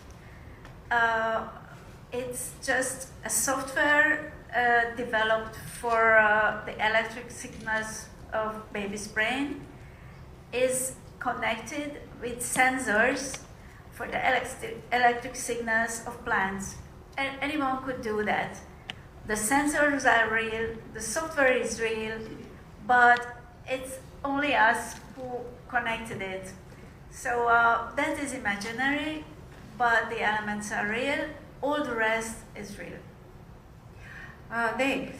It's just a software developed for the electric signals of baby's brain, is connected with sensors for the electric signals of plants. And anyone could do that. The sensors are real, the software is real, but it's only us who connected it. So that is imaginary, but the elements are real. All the rest is real. 네.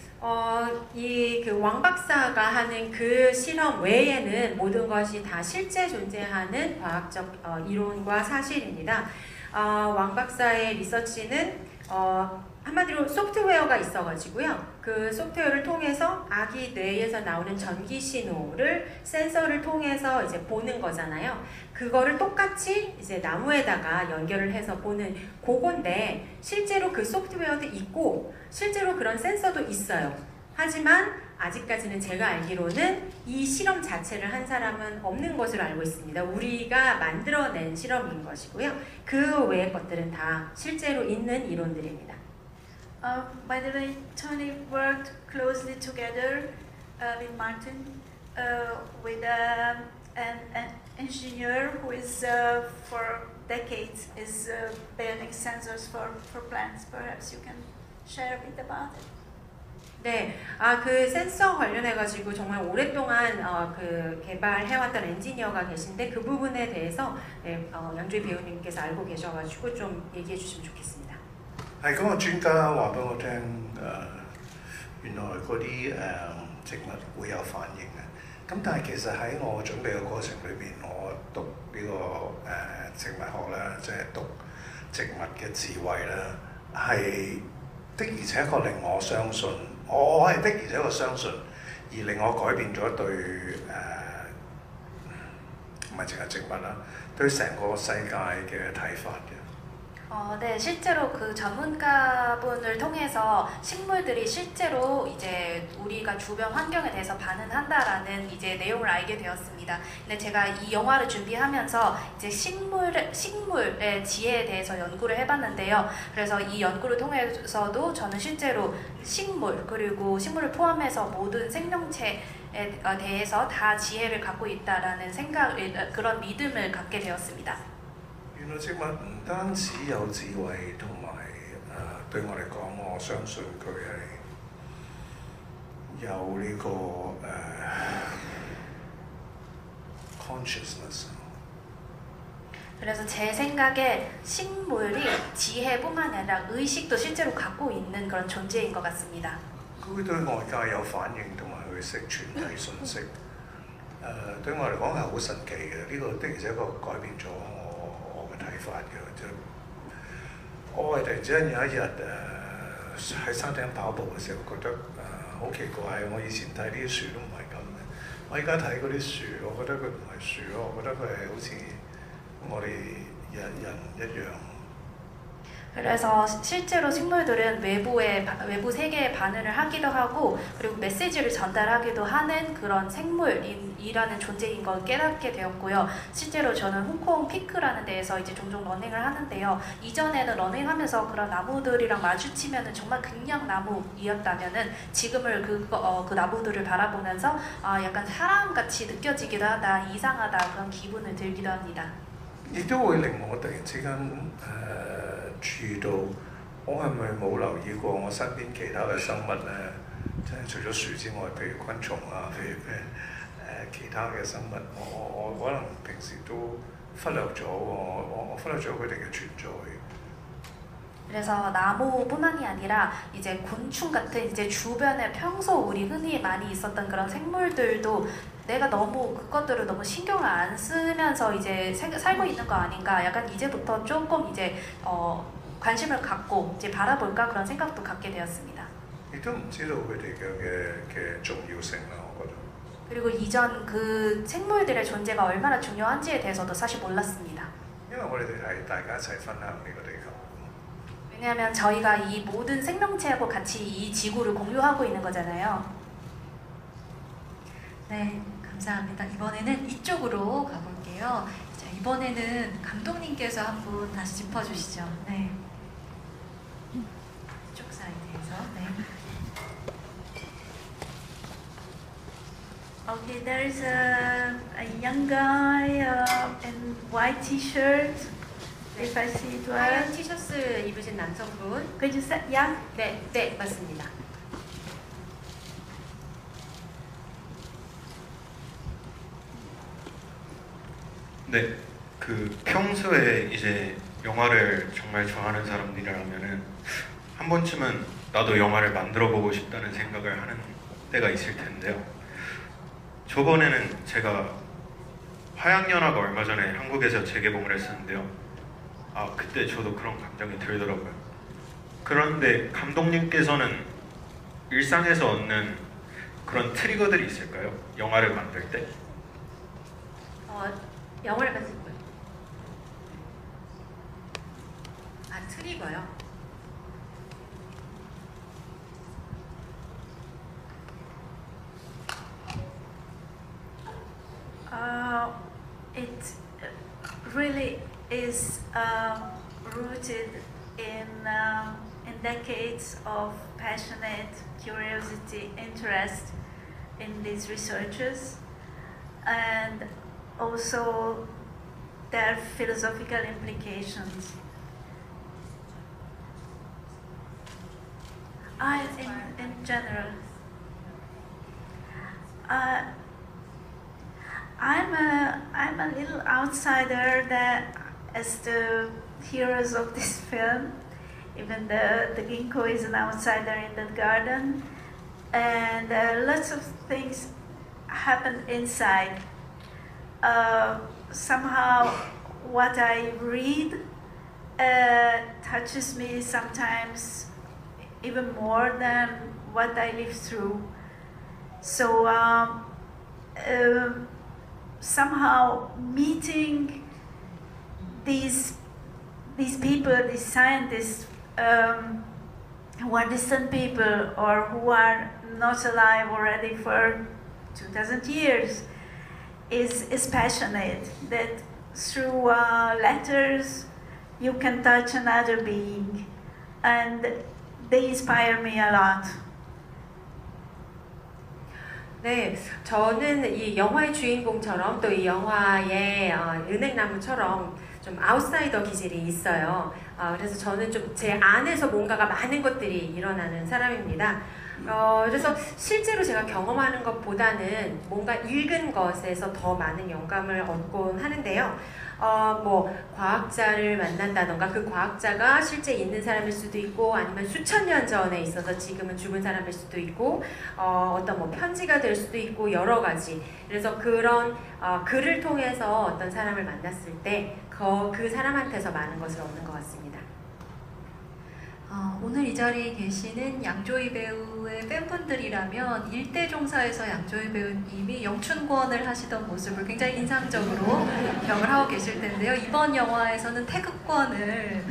이 그 왕 박사가 하는 그 실험 외에는 모든 것이 다 실제 존재하는 과학적 이론과 사실입니다. 왕 박사의 리서치는 한마디로 소프트웨어가 있어가지고요. 그 소프트웨어를 통해서 아기 뇌에서 나오는 전기 신호를 센서를 통해서 이제 보는 거잖아요. 그거를 똑같이 이제 나무에다가 연결을 해서 보는 그건데, 실제로 그 소프트웨어도 있고 실제로 그런 센서도 있어요. 하지만 아직까지는 제가 알기로는 이 실험 자체를 한 사람은 없는 것으로 알고 있습니다. 우리가 만들어낸 실험인 것이고요. 그 외의 것들은 다 실제로 있는 이론들입니다. By the way, Tony worked closely together with Martin with an engineer who is for decades is building sensors for plants. Perhaps you can share a bit about it. 네, 그 센서 관련해가지고 정말 오랫동안 그 개발해왔던 엔지니어가 계신데 그 부분에 대해서 네, 양조희 배우님께서 알고 계셔가지고 좀 얘기해 주시면 좋겠습니다. 係嗰個專家話俾我聽，原來嗰啲植物會有反應嘅。咁但係其實喺我準備嘅過程裏邊，我讀呢個植物學啦，即係讀植物嘅智慧啦，係的而且確令我相信，我係的而且確相信，而令我改變咗對唔係淨係植物啦，對成個世界嘅睇法嘅。 네, 실제로 그 전문가분을 통해서 식물들이 실제로 이제 우리가 주변 환경에 대해서 반응한다라는 이제 내용을 알게 되었습니다. 근데 제가 이 영화를 준비하면서 이제 식물의 지혜에 대해서 연구를 해봤는데요. 그래서 이 연구를 통해서도 저는 실제로 식물 그리고 식물을 포함해서 모든 생명체에 대해서 다 지혜를 갖고 있다라는 생각, 그런 믿음을 갖게 되었습니다. 原來植物唔單止有智慧，同埋對我嚟講，我相信佢係有呢個consciousness。 그래서 제 생각에 식물이 지혜뿐만 아니라 의식도 실제로 갖고 있는 그런 존재인 것 같습니다. 佢會對外界有反應，同埋佢識傳遞信息。對我嚟講係好神奇嘅，呢個的而且確改變咗我嘅睇法嘅。就我係突然之間有一日喺山頂跑步嘅時候，覺得好奇怪，我以前睇啲樹都唔係咁嘅，我而家睇嗰啲樹，我覺得佢唔係樹咯，我覺得佢係好似我哋人一樣。 그래서 실제로 식물들은 외부 세계에 반응을 하기도 하고 그리고 메시지를 전달하기도 하는 그런 생물이라는 존재인 걸 깨닫게 되었고요. 실제로 저는 홍콩 피크라는 데에서 이제 종종 러닝을 하는데요. 이전에는 러닝하면서 그런 나무들이랑 마주치면은 정말 그냥 나무이었다면은 지금을 그 나무들을 바라보면서 약간 사람같이 느껴지기도 하다, 이상하다 그런 기분을 들기도 합니다. 亦都會令我突然之間注意到，我係咪冇留意過我身邊其他嘅生物咧？即係除咗樹之外，譬如昆蟲啊，譬如其他嘅生物，我可能平時都忽略咗，我忽略咗佢哋嘅存在。 그래서 나무뿐만이 아니라 이제 곤충 같은 이제 주변에 평소 우리 흔히 많이 있었던 그런 생물들도 내가 너무 그것들을 너무 신경을 안 쓰면서 이제 살고 있는 거 아닌가 약간 이제부터 조금 이제 관심을 갖고 이제 바라볼까 그런 생각도 갖게 되었습니다. 亦都唔知道佢哋嘅重要性啦，我覺得。 그리고 이전 그 생물들의 존재가 얼마나 중요한지에 대해서도 사실 몰랐습니다. 因為我哋係大家一齊分享呢個地球。 왜냐하면 저희가 이 모든 생명체하고 같이 이 지구를 공유하고 있는 거잖아요. 네, 감사합니다. 이번에는 이쪽으로 가볼게요. 자, 이번에는 감독님께서 한 분 다시 짚어주시죠. 네. 이쪽 사이드에서. 네. Okay, there is a young guy in white t-shirt. If I see it well. 하얀 티셔츠 입으신 남성분. Could you say, yeah? 네, 네, 맞습니다. 네, 그 평소에 이제 영화를 정말 좋아하는 사람들이라면은 한 번쯤은 나도 영화를 만들어 보고 싶다는 생각을 하는 때가 있을 텐데요. 저번에는 제가 화양연화가 얼마 전에 한국에서 재개봉을 했었는데요. 그때 저도 그런 감정이 들더라고요. 그런데 감독님께서는 일상에서 얻는 그런 트리거들이 있을까요? 영화를 만들 때? 영화를 만들 거예요. 트리거요? It really is rooted in decades of passionate curiosity, interest in these researchers, and also their philosophical implications. In general, I'm a little outsider that as the heroes of this film. Even the ginkgo is an outsider in that garden, and lots of things happen inside. Somehow, what I read touches me sometimes even more than what I live through. So somehow meeting these people, these scientists, who are distant people or who are not alive already for 2000 years is passionate. That through letters you can touch another being, and they inspire me a lot. 네, 저는 이 영화의 주인공처럼 또 이 영화의 은행나무처럼 좀 아웃사이더 기질이 있어요. 그래서 저는 좀 제 안에서 뭔가가 많은 것들이 일어나는 사람입니다. 그래서 실제로 제가 경험하는 것보다는 뭔가 읽은 것에서 더 많은 영감을 얻곤 하는데요. 뭐 과학자를 만난다던가 그 과학자가 실제 있는 사람일 수도 있고 아니면 수천 년 전에 있어서 지금은 죽은 사람일 수도 있고 어떤 뭐 편지가 될 수도 있고 여러 가지. 그래서 그런 글을 통해서 어떤 사람을 만났을 때 그 사람한테서 많은 것을 얻는 것 같습니다. 오늘 이 자리에 계시는 양조위 배우의 팬분들이라면 일대종사에서 양조위 배우님이 영춘권을 하시던 모습을 굉장히 인상적으로 기억을 하고 계실 텐데요. 이번 영화에서는 태극권을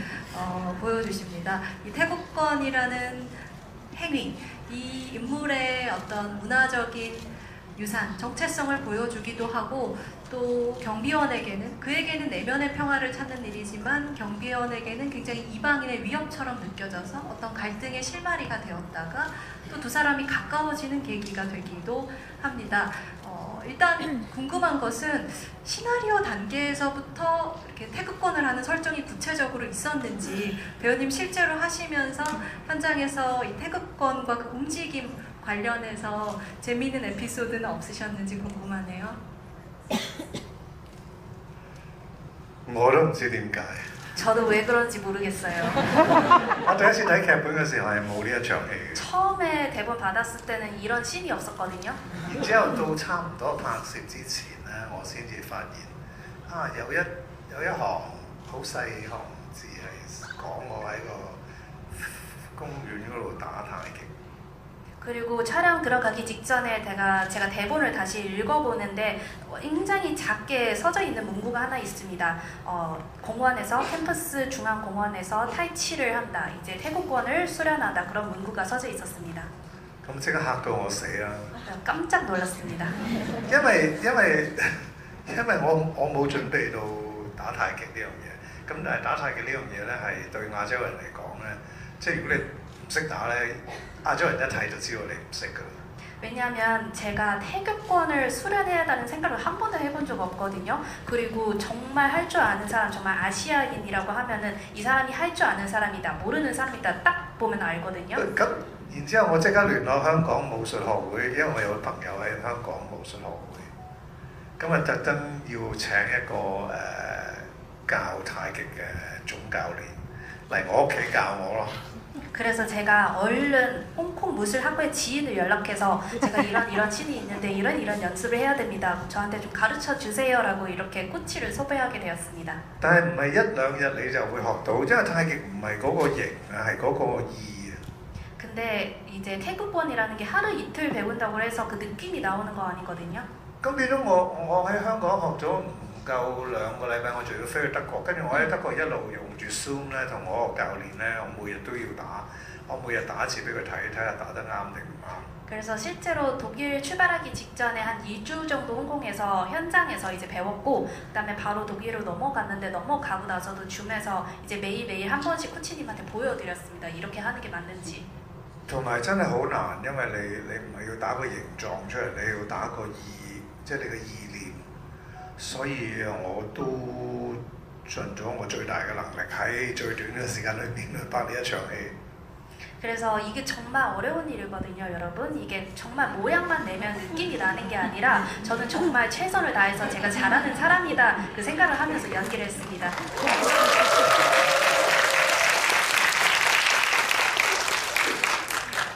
보여주십니다. 이 태극권이라는 행위, 이 인물의 어떤 문화적인 유산, 정체성을 보여주기도 하고 또 경비원에게는 그에게는 내면의 평화를 찾는 일이지만 경비원에게는 굉장히 이방인의 위협처럼 느껴져서 어떤 갈등의 실마리가 되었다가 또 두 사람이 가까워지는 계기가 되기도 합니다. 일단 궁금한 것은 시나리오 단계에서부터 이렇게 태극권을 하는 설정이 구체적으로 있었는지 배우님 실제로 하시면서 현장에서 이 태극권과 그 움직임 관련해서 재미있는 에피소드는 없으셨는지 궁금하네요. 我都唔知點解。 저도 왜 그런지 모르겠어요. 我第一次睇劇本嘅時候係冇呢一場戲嘅， 처음에 대본 받았을 때는 이런 씬이 없었거든요. 然之後到差唔多拍攝之前咧，我先至發現有一行好細行字係講我喺個公園嗰度打太極。 그리고 촬영 들어가기 직전에 제가 대본을 다시 읽어보는데 굉장히 작게 써져 있는 문구가 하나 있습니다. 공원에서 캠퍼스 중앙 공원에서 타이치를 한다. 이제 태국권을 수련한다. 그런 문구가 써져 있었습니다. 咁即刻嚇到我死啦！ 깜짝 놀랐습니다. 因為我冇準備到打太極呢樣嘢，咁但係打太極呢樣嘢咧係對亞洲人嚟講咧，即係如果你唔識打咧，亞洲人一睇就知道你唔識㗎。 왜냐하면 제가 태극권을 수련해야 한다는 생각을 한 번도 해본 적 없거든요. 그리고 정말 할 줄 아는 사람, 정말 아시아인이라고 하면은 이 사람이 할 줄 아는 사람이다, 모르는 사람이다 딱 보면 알거든요. 咁然之後我即刻聯絡香港武術學會，因為我有個朋友喺香港武術學會，咁特登要請一個教太極嘅總教練嚟我屋企教我咯。 그래서 제가 얼른 홍콩 무술학교의 지인을 연락해서 제가 이런 신이 있는데 이런 연습을 해야 됩니다. 저한테 좀 가르쳐 주세요라고 이렇게 코치를 섭외하게 되었습니다. 但係唔係一兩日你就會學到，因為太極唔係嗰個形啊，係嗰個意啊。 근데 이제 태극권이라는 게 하루 이틀 배운다고 해서 그 느낌이 나오는 거 아니거든요. 咁變咗我喺香港學咗唔夠2個禮拜，我仲要飛去德國，跟住我喺德國一路用住 Zoom 咧，同我個教練咧，我每日都要打，我每日打一次俾佢睇，睇下打得啱定唔啱。 그래서 실제로 독일 출발하기 직전에 한 2주 정도 홍콩에서 현장에서 이제 배웠고 그다음에 바로 독일로 넘어갔는데 넘어가고 나서도 줌에서 이제 매일매일 한 번씩 코치님한테 보여드렸습니다. 이렇게 하는 게 맞는지. 同埋真係好難，因為你唔係要打個形狀出嚟，你要打個意，即係你個意念。所以我都盡咗我最大嘅能力喺最短嘅時間裏面去拍呢一場戲。 그래서 이게 정말 어려운 일이거든요, 여러분. 이게 정말 모양만 내면 느낌이 나는 게 아니라 저는 정말 최선을 다해서 제가 잘하는 사람이다 그 생각을 하면서 연기를 했습니다.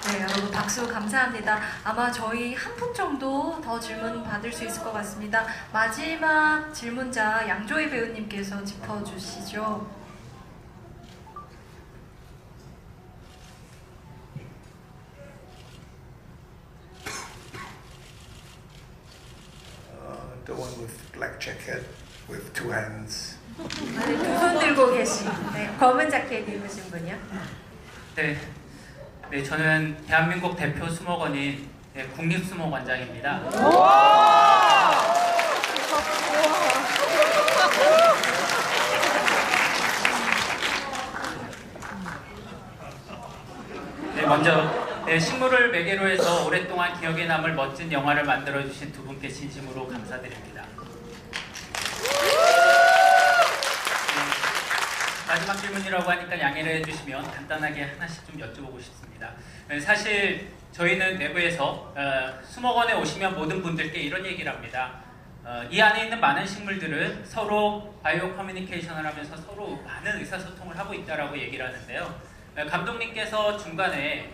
네, 여러분 박수 감사합니다. 아마 저희 한 분 정도 더 질문 받을 수 있을 것 같습니다. 마지막 질문자 양조희 배우님께서 짚어주시죠. The one with black jacket with two hands. 네, 두 손 들고 계신 네, 검은 자켓 입으신 분이요. 네, 네, 저는 대한민국 대표 수목원인 네, 국립수목원장입니다. 네, 먼저 네, 식물을 매개로 해서 오랫동안 기억에 남을 멋진 영화를 만들어주신 두 분께 진심으로 감사드립니다. 마지막 질문이라고 하니까 양해를 해주시면 간단하게 하나씩 좀 여쭤보고 싶습니다. 사실 저희는 내부에서 수목원에 오시면 모든 분들께 이런 얘기를 합니다. 이 안에 있는 많은 식물들은 서로 바이오 커뮤니케이션을 하면서 서로 많은 의사소통을 하고 있다라고 얘기를 하는데요. 감독님께서 중간에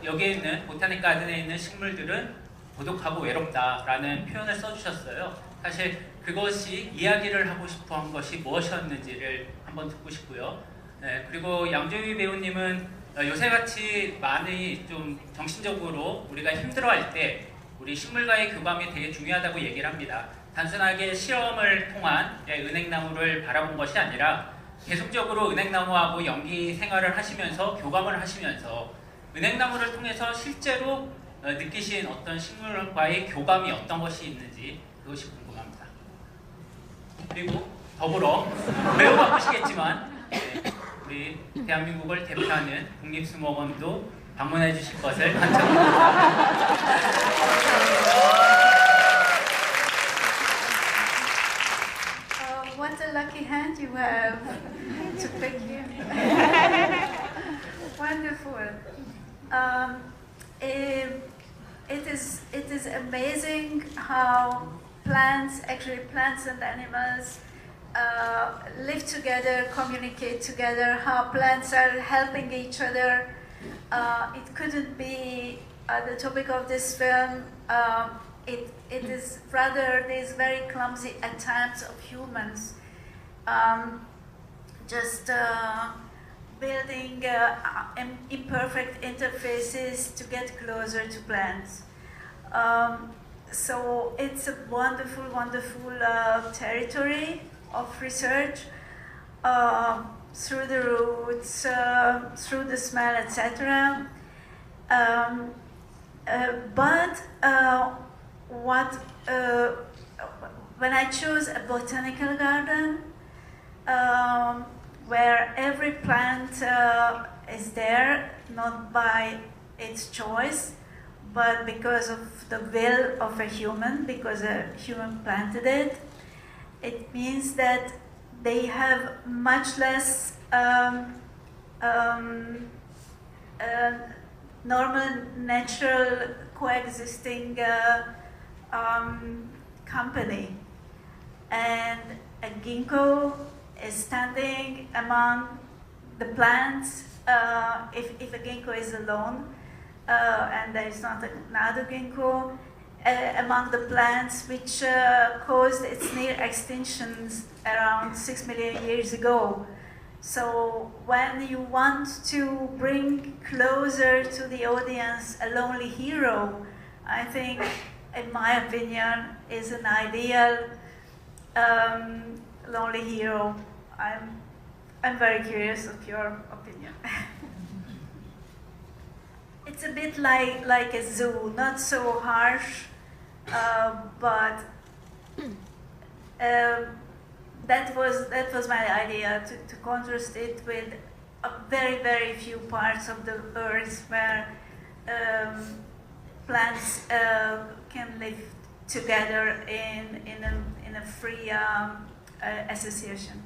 여기에 있는 보타닉 가든에 있는 식물들은 고독하고 외롭다라는 표현을 써주셨어요. 사실 그것이 이야기를 하고 싶어 한 것이 무엇이었는지를 한번 듣고 싶고요. 그리고 양조위 배우님은 요새같이 많이 좀 정신적으로 우리가 힘들어할 때 우리 식물과의 교감이 되게 중요하다고 얘기를 합니다. 단순하게 실험을 통한 은행나무를 바라본 것이 아니라 계속적으로 은행나무하고 연기 생활을 하시면서 교감을 하시면서 은행나무를 통해서 실제로 느끼신 어떤 식물과의 교감이 어떤 것이 있는지 그것이 궁금합니다. 그리고 더불어 매우 바쁘시겠지만 우리 대한민국을 대표하는 국립수목원도 방문해 주실 것을 간청합니다. What a lucky hand you have to pick you. Wonderful. It is amazing how plants and animals live together, communicate together, how plants are helping each other. It couldn't be the topic of this film. It is rather these very clumsy attempts of humans just building imperfect interfaces to get closer to plants. So it's a wonderful, wonderful territory of research through the roots, through the smell, etc. When I chose a botanical garden where every plant is there, not by its choice, but because of the will of a human, because a human planted it, it means that they have much less normal, natural, coexisting company. And a ginkgo is standing among the plants. If a ginkgo is alone and there is not another ginkgo, among the plants which caused its near extinctions around 6 million years ago. So when you want to bring closer to the audience a lonely hero, I think, in my opinion, is an ideal lonely hero. I'm very curious of your opinion. It's a bit like a zoo, not so harsh, but that was my idea, to contrast it with a very, very few parts of the earth where plants can live together in a free association.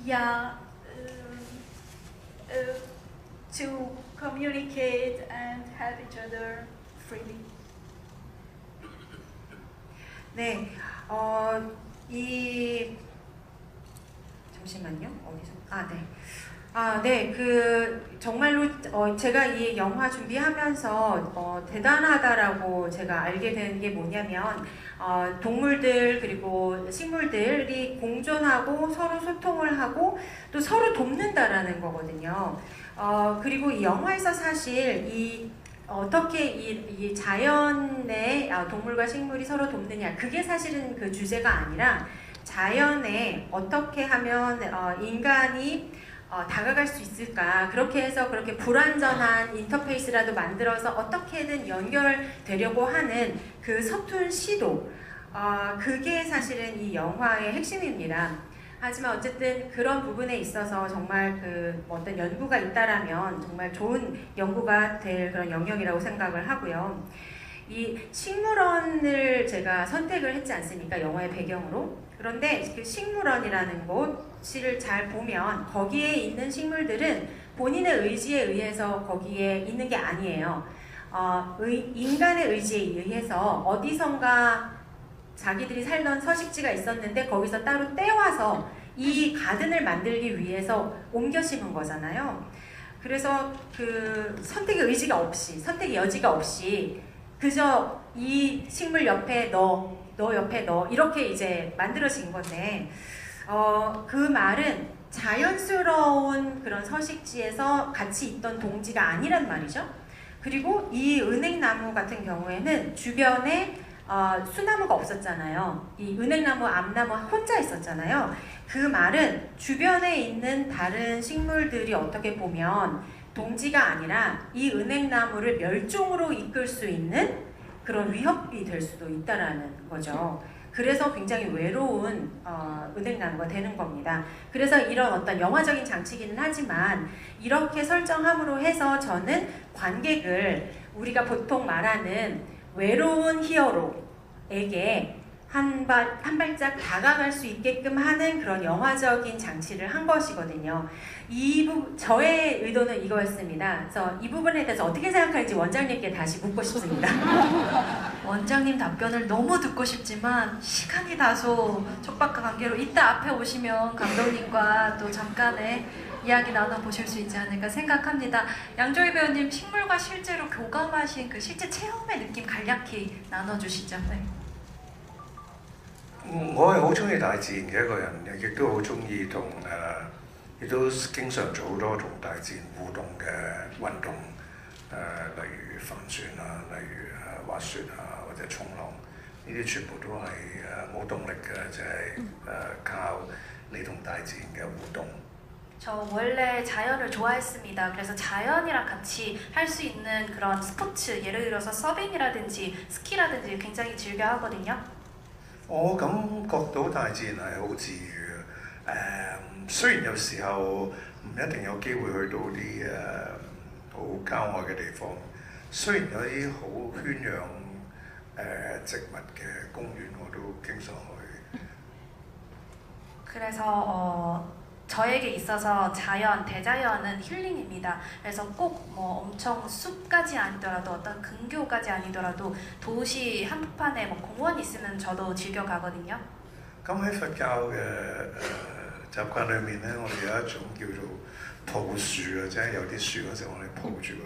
Yeah, to communicate and help each other freely. 네, 잠시만요. 어디서? 네, 정말로 제가 이 영화 준비하면서 대단하다라고 제가 알게 된 게 뭐냐면 동물들 그리고 식물들이 공존하고 서로 소통을 하고 또 서로 돕는다라는 거거든요. 그리고 이 영화에서 사실 어떻게 이 자연의 동물과 식물이 서로 돕느냐 그게 사실은 그 주제가 아니라 자연에 어떻게 하면 인간이 다가갈 수 있을까 그렇게 해서 그렇게 불완전한 인터페이스라도 만들어서 어떻게든 연결되려고 하는 그 서툰 시도 그게 사실은 이 영화의 핵심입니다. 하지만 어쨌든 그런 부분에 있어서 정말 어떤 연구가 있다라면 정말 좋은 연구가 될 그런 영역이라고 생각을 하고요. 이 식물원을 제가 선택을 했지 않습니까? 영화의 배경으로. 그런데 그 식물원이라는 곳을 잘 보면 거기에 있는 식물들은 본인의 의지에 의해서 거기에 있는 게 아니에요. 인간의 의지에 의해서 어디선가 자기들이 살던 서식지가 있었는데 거기서 따로 떼와서 이 가든을 만들기 위해서 옮겨 심은 거잖아요. 그래서 선택의 의지가 없이, 선택의 여지가 없이 그저 이 식물 옆에 너 옆에 너 이렇게 이제 만들어진 건데 그 말은 자연스러운 그런 서식지에서 같이 있던 동지가 아니란 말이죠. 그리고 이 은행나무 같은 경우에는 주변에 수나무가 없었잖아요. 이 은행나무, 암나무 혼자 있었잖아요. 그 말은 주변에 있는 다른 식물들이 어떻게 보면 동지가 아니라 이 은행나무를 멸종으로 이끌 수 있는 그런 위협이 될 수도 있다라는 거죠. 그래서 굉장히 외로운 은행나무가 되는 겁니다. 그래서 이런 어떤 영화적인 장치기는 하지만 이렇게 설정함으로 해서 저는 관객을 우리가 보통 말하는 외로운 히어로에게 한 발짝 다가갈 수 있게끔 하는 그런 영화적인 장치를 한 것이거든요. 저의 의도는 이거였습니다. 그래서 이 부분에 대해서 어떻게 생각하는지 원장님께 다시 묻고 싶습니다. 원장님 답변을 너무 듣고 싶지만 시간이 다소 촉박한 관계로 이따 앞에 오시면 감독님과 또 잠깐의 이야기 나눠보실 수 있지 않을까 생각합니다. 양조위 배우님 식물과 실제로 교감하신 그 실제 체험의 느낌 간략히 나눠주시죠. 네. 我係好中意大自然嘅一個人嘅，亦都好中意亦都經常做好多同大自然互動嘅運動，例如帆船啊，例如滑雪啊，或者衝浪，呢啲全部都係冇動力嘅，就係靠你同大自然嘅互動。 저 원래 자연을 좋아했습니다. 그래서 자연이랑 같이 할 수 있는 그런 스포츠, 예를 들어서 서빙이라든지 스키라든지 굉장히 즐겨 하거든요. 我感覺到大自然係好治愈嘅。雖然有時候唔一定有機會去到啲好郊外嘅地方，雖然有啲好圈養植物嘅公園，我都經常去。 그래서 저에게 있어서 대자연은 힐링입니다. 그래서 꼭 엄청 숲까지 아니더라도 어떤 근교까지 아니더라도 도시 한복판에 공원이 있으면 저도 즐겨 가거든요. 咁喺佛教嘅習慣裏面咧，我哋有一種叫做抱樹啊，即係有啲樹嗰時候我哋抱住佢，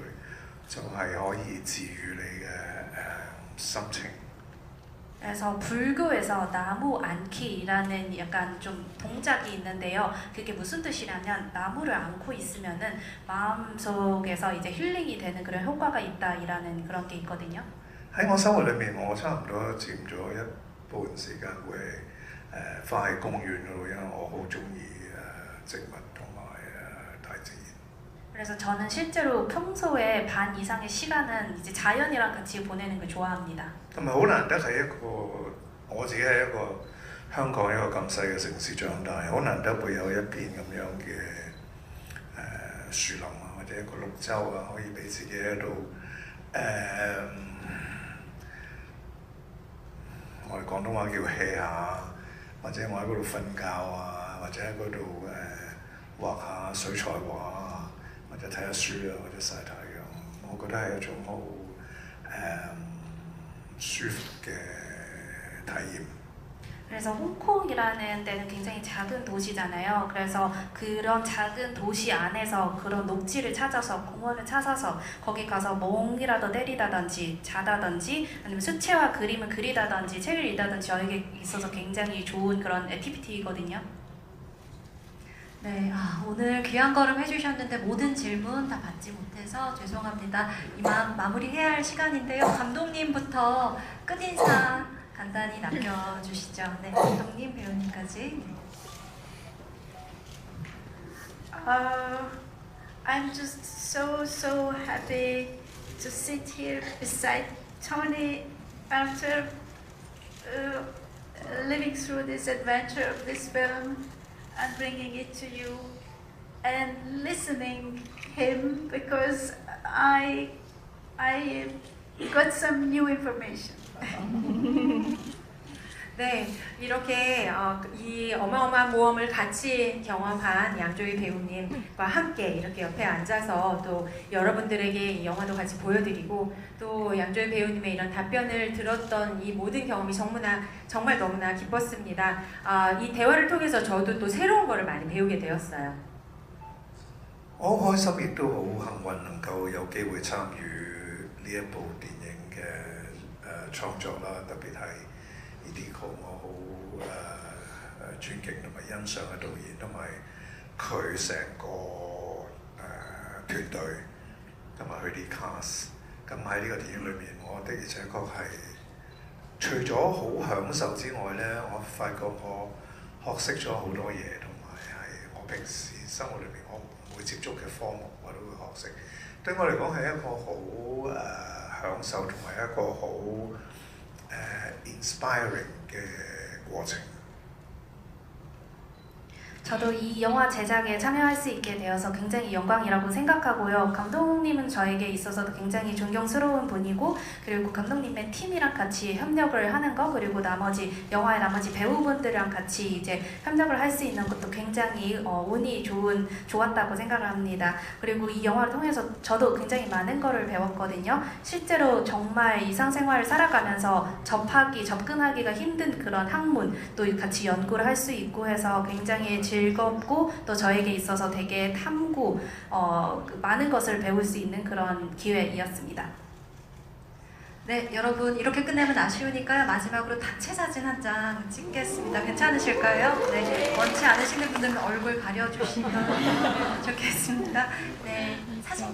就係可以治愈你嘅心情。 그래서 불교에서 나무 안기라는 약간 좀 동작이 있는데요. 그게 무슨 뜻이냐면 나무를 안고 있으면은 마음속에서 이제 힐링이 되는 그런 효과가 있다라는 그런 게 있거든요. 喺我生活裏面，我差唔多佔咗一半時間會花喺公園嗰度，因為我好中意植物同埋大自然。 그래서 저는 실제로 평소에 반 이상의 시간은 이제 자연이랑 같이 보내는 걸 좋아합니다. 同埋好難得係我自己係一個香港一個咁細嘅城市長大，好難得會有一片咁樣嘅樹林啊，或者一個綠洲啊，可以俾自己喺度我哋廣東話叫 hea 下，或者我喺嗰度瞓覺啊，或者喺嗰度畫下水彩畫，或者睇下書啊，或者曬太陽，我覺得係一種好舒服嘅體驗。 그래서 홍콩이라는 데는 굉장히 작은 도시잖아요. 그래서 그런 작은 도시 안에서 그런 녹지를 찾아서 공원을 찾아서 거기 가서 멍이라도 때리다든지 자다든지 아니면 수채화 그림을 그리다든지 책을 읽다든지 저에게 있어서 굉장히 좋은 그런 액티비티거든요. 네, 오늘 귀한 걸음 해주셨는데 모든 질문 다 받지 못해서 죄송합니다. 이만 마무리해야 할 시간인데요. 감독님부터 끝인사 간단히 남겨주시죠. 네, 감독님, 배우님까지. I'm just so happy to sit here beside Tony after living through this adventure of this film and bringing it to you and listening him because I got some new information. 네, 이렇게 이 어마어마한 모험을 같이 경험한 양조위 배우님과 함께 이렇게 옆에 앉아서 또 여러분들에게 이 영화도 같이 보여드리고 또 양조위 배우님의 이런 답변을 들었던 이 모든 경험이 정말 너무나 기뻤습니다. 이 대화를 통해서 저도 또 새로운 거를 많이 배우게 되었어요. 我好開心，亦都好幸運能夠有機會參與呢一部電影嘅創作啦，特別係呢啲我好尊敬同埋欣賞嘅導演，同埋佢成個團隊同埋佢啲 cast。咁喺呢個電影裏面，我的而且確係除咗好享受之外呢，我發覺我學識咗好多嘢，同埋係我平時生活裏面我唔會接觸嘅科目，我都會學識。對我嚟講係一個好享受同埋一個好inspiring 嘅過程。 저도 이 영화 제작에 참여할 수 있게 되어서 굉장히 영광이라고 생각하고요. 감독님은 저에게 있어서도 굉장히 존경스러운 분이고 그리고 감독님의 팀이랑 같이 협력을 하는 거 그리고 나머지 영화의 나머지 배우분들이랑 같이 이제 협력을 할 수 있는 것도 굉장히 운이 좋았다고 생각을 합니다. 그리고 이 영화를 통해서 저도 굉장히 많은 거를 배웠거든요. 실제로 정말 일상생활을 살아가면서 접근하기가 힘든 그런 학문 또 같이 연구를 할 수 있고 해서 굉장히 즐겁고 또 저에게 있어서 되게 탐구 많은 것을 배울 수 있는 그런 기회이었습니다. 네, 여러분 이렇게 끝내면 아쉬우니까요. 마지막으로 단체 사진 한 장 찍겠습니다. 괜찮으실까요? 네, 원치 않으시는 분들은 얼굴 가려주시면 좋겠습니다. 네, 사진.